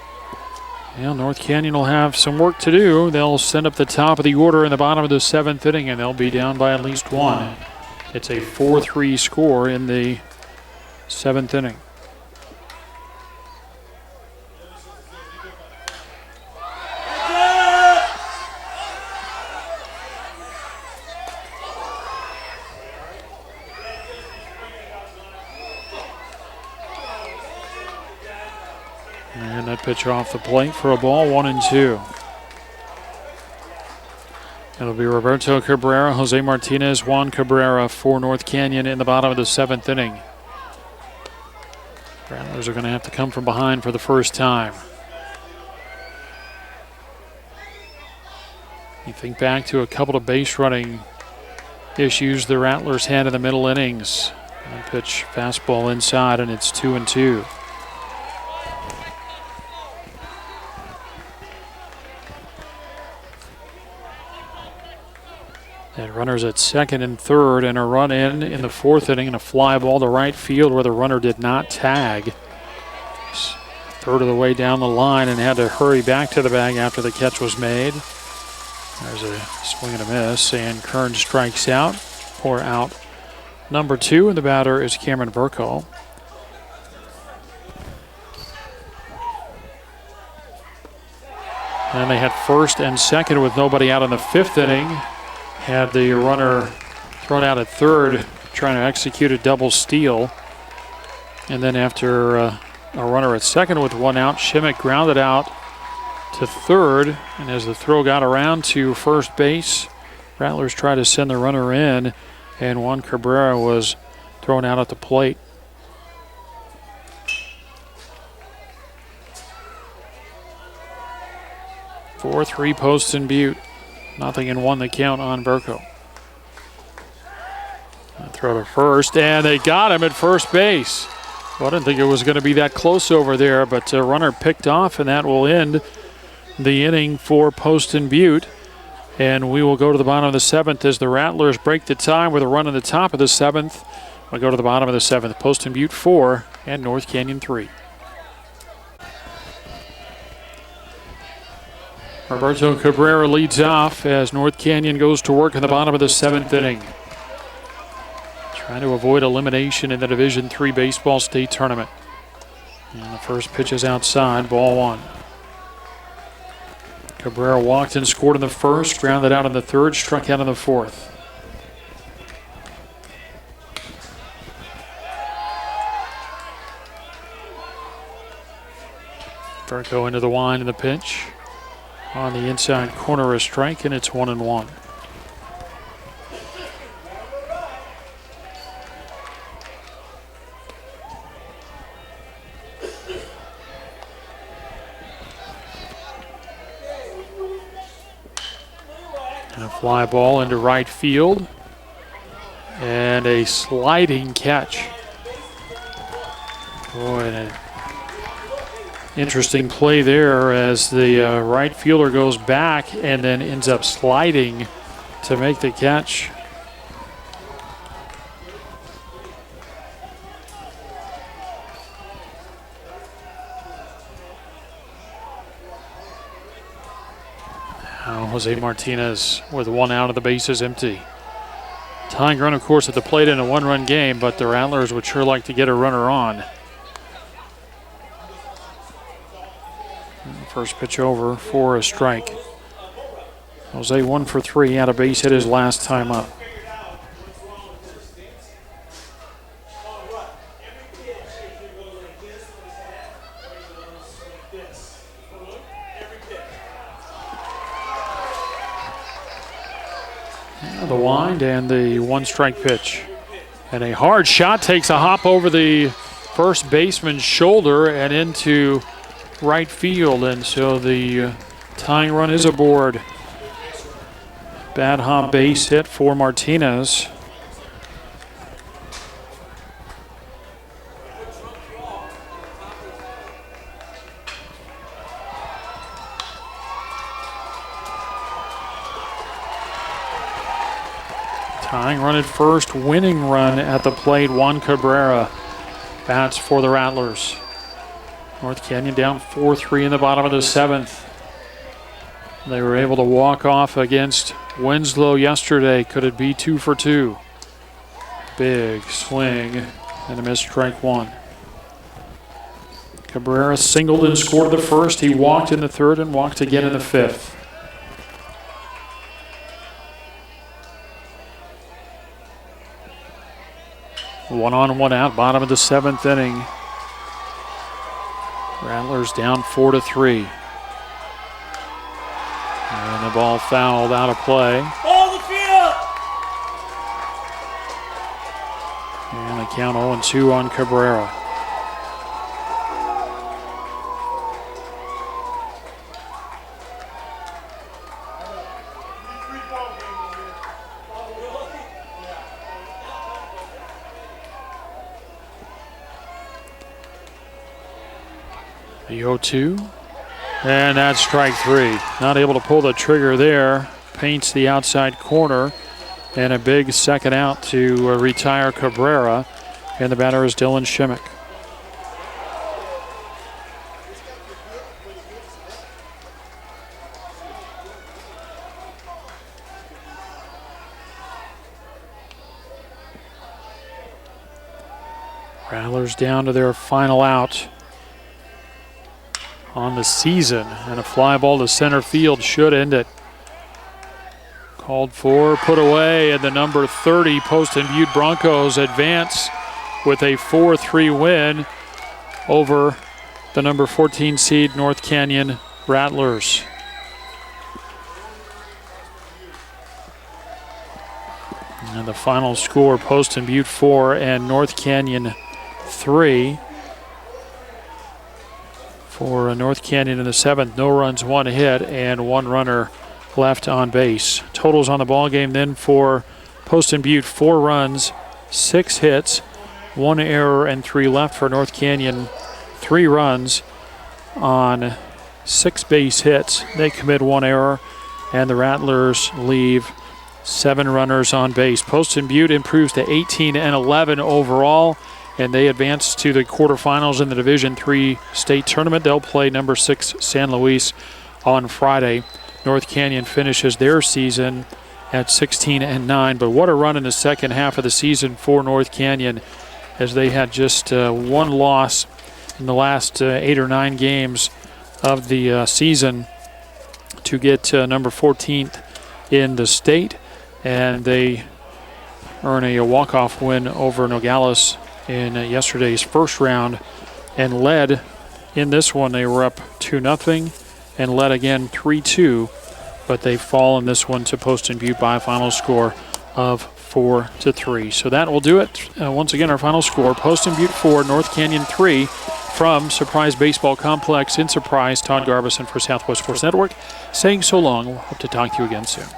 Well, North Canyon will have some work to do. They'll send up the top of the order in the bottom of the 7th inning, and they'll be down by at least 1. It's a 4-3 score in the 7th inning. And that pitch off the plate for a ball, 1-2. It'll be Roberto Cabrera, Jose Martinez, Juan Cabrera for North Canyon in the bottom of the 7th inning. Rattlers are going to have to come from behind for the first time. You think back to a couple of base running issues the Rattlers had in the middle innings. One pitch fastball inside, and it's 2-2. And runners at second and third, and a run in the 4th inning, and a fly ball to right field where the runner did not tag. Third of the way down the line and had to hurry back to the bag after the catch was made. There's a swing and a miss, and Kern strikes out for out number 2, and the batter is Cameron Burko. And they had first and second with nobody out in the 5th inning. Had the runner thrown out at third, trying to execute a double steal. And then after a runner at second with 1 out, Shimmick grounded out to third. And as the throw got around to first base, Rattlers tried to send the runner in, and Juan Cabrera was thrown out at the plate. Four-3 Poston Butte. 0-1 the count on Burko. Throw to first, and they got him at first base. Well, I didn't think it was going to be that close over there, but a runner picked off, and that will end the inning for Poston Butte. And we will go to the bottom of the 7th as the Rattlers break the tie with a run in the top of the 7th. We'll go to the bottom of the 7th. Poston Butte 4 and North Canyon 3. Roberto Cabrera leads off as North Canyon goes to work in the bottom of the 7th inning. Trying to avoid elimination in the Division III baseball state tournament. And the first pitch is outside, ball 1. Cabrera walked and scored in the first, grounded out in the 3rd, struck out in the 4th. Burko into the wind in the pitch. On the inside corner, a strike, and it's 1-1. And a fly ball into right field. And a sliding catch. Boy, an interesting play there as the right fielder goes back and then ends up sliding to make the catch. Now Jose Martinez with 1 out of the bases empty. Tying run, of course, at the plate in a 1-run game, but the Rattlers would sure like to get a runner on. First pitch over for a strike. Jose 1 for 3, had a base hit his last time up. The wind and the one-strike pitch. And a hard shot takes a hop over the first baseman's shoulder and into right field. And so the tying run is aboard. Bad hop base hit for Martinez. Tying run at first, winning run at the plate. Juan Cabrera bats for the Rattlers. North Canyon down 4-3 in the bottom of the 7th. They were able to walk off against Winslow yesterday. Could it be 2 for 2? Big swing and a missed strike one. Cabrera singled and scored the first. He walked in the third and walked again in the 5th. One on, one out, bottom of the 7th inning. Rattlers down 4-3. And the ball fouled out of play. Ball the field! And the count 0-2 on Cabrera. The 0-2, and that's strike 3. Not able to pull the trigger there. Paints the outside corner, and a big second out to retire Cabrera. And the batter is Dylan Shimmick. Rattlers down to their final out on the season, and a fly ball to center field should end it. Called for, put away, and the number 30 Poston Butte Broncos advance with a 4-3 win over the number 14 seed North Canyon Rattlers. And the final score, Poston Butte 4 and North Canyon 3. For North Canyon in the 7th, no runs, 1 hit, and 1 runner left on base. Totals on the ball game then for Poston Butte: 4 runs, 6 hits, 1 error, and 3 left. For North Canyon, 3 runs on 6 base hits. They commit 1 error, and the Rattlers leave 7 runners on base. Poston Butte improves to 18-11 overall, and they advance to the quarterfinals in the Division III state tournament. They'll play number 6 San Luis on Friday. North Canyon finishes their season at 16-9, but what a run in the second half of the season for North Canyon, as they had just 1 loss in the last 8 or 9 games of the season to get number 14th in the state, and they earn a walk-off win over Nogales in yesterday's first round, and led in this one. They were up 2-0 and led again 3-2, but they fall in this one to Poston Butte by a final score of 4-3. So that will do it. Once again, our final score: Poston Butte 4, North Canyon 3. From Surprise Baseball Complex in Surprise, Todd Garbison for Southwest Sports Network saying so long. We'll hope to talk to you again soon.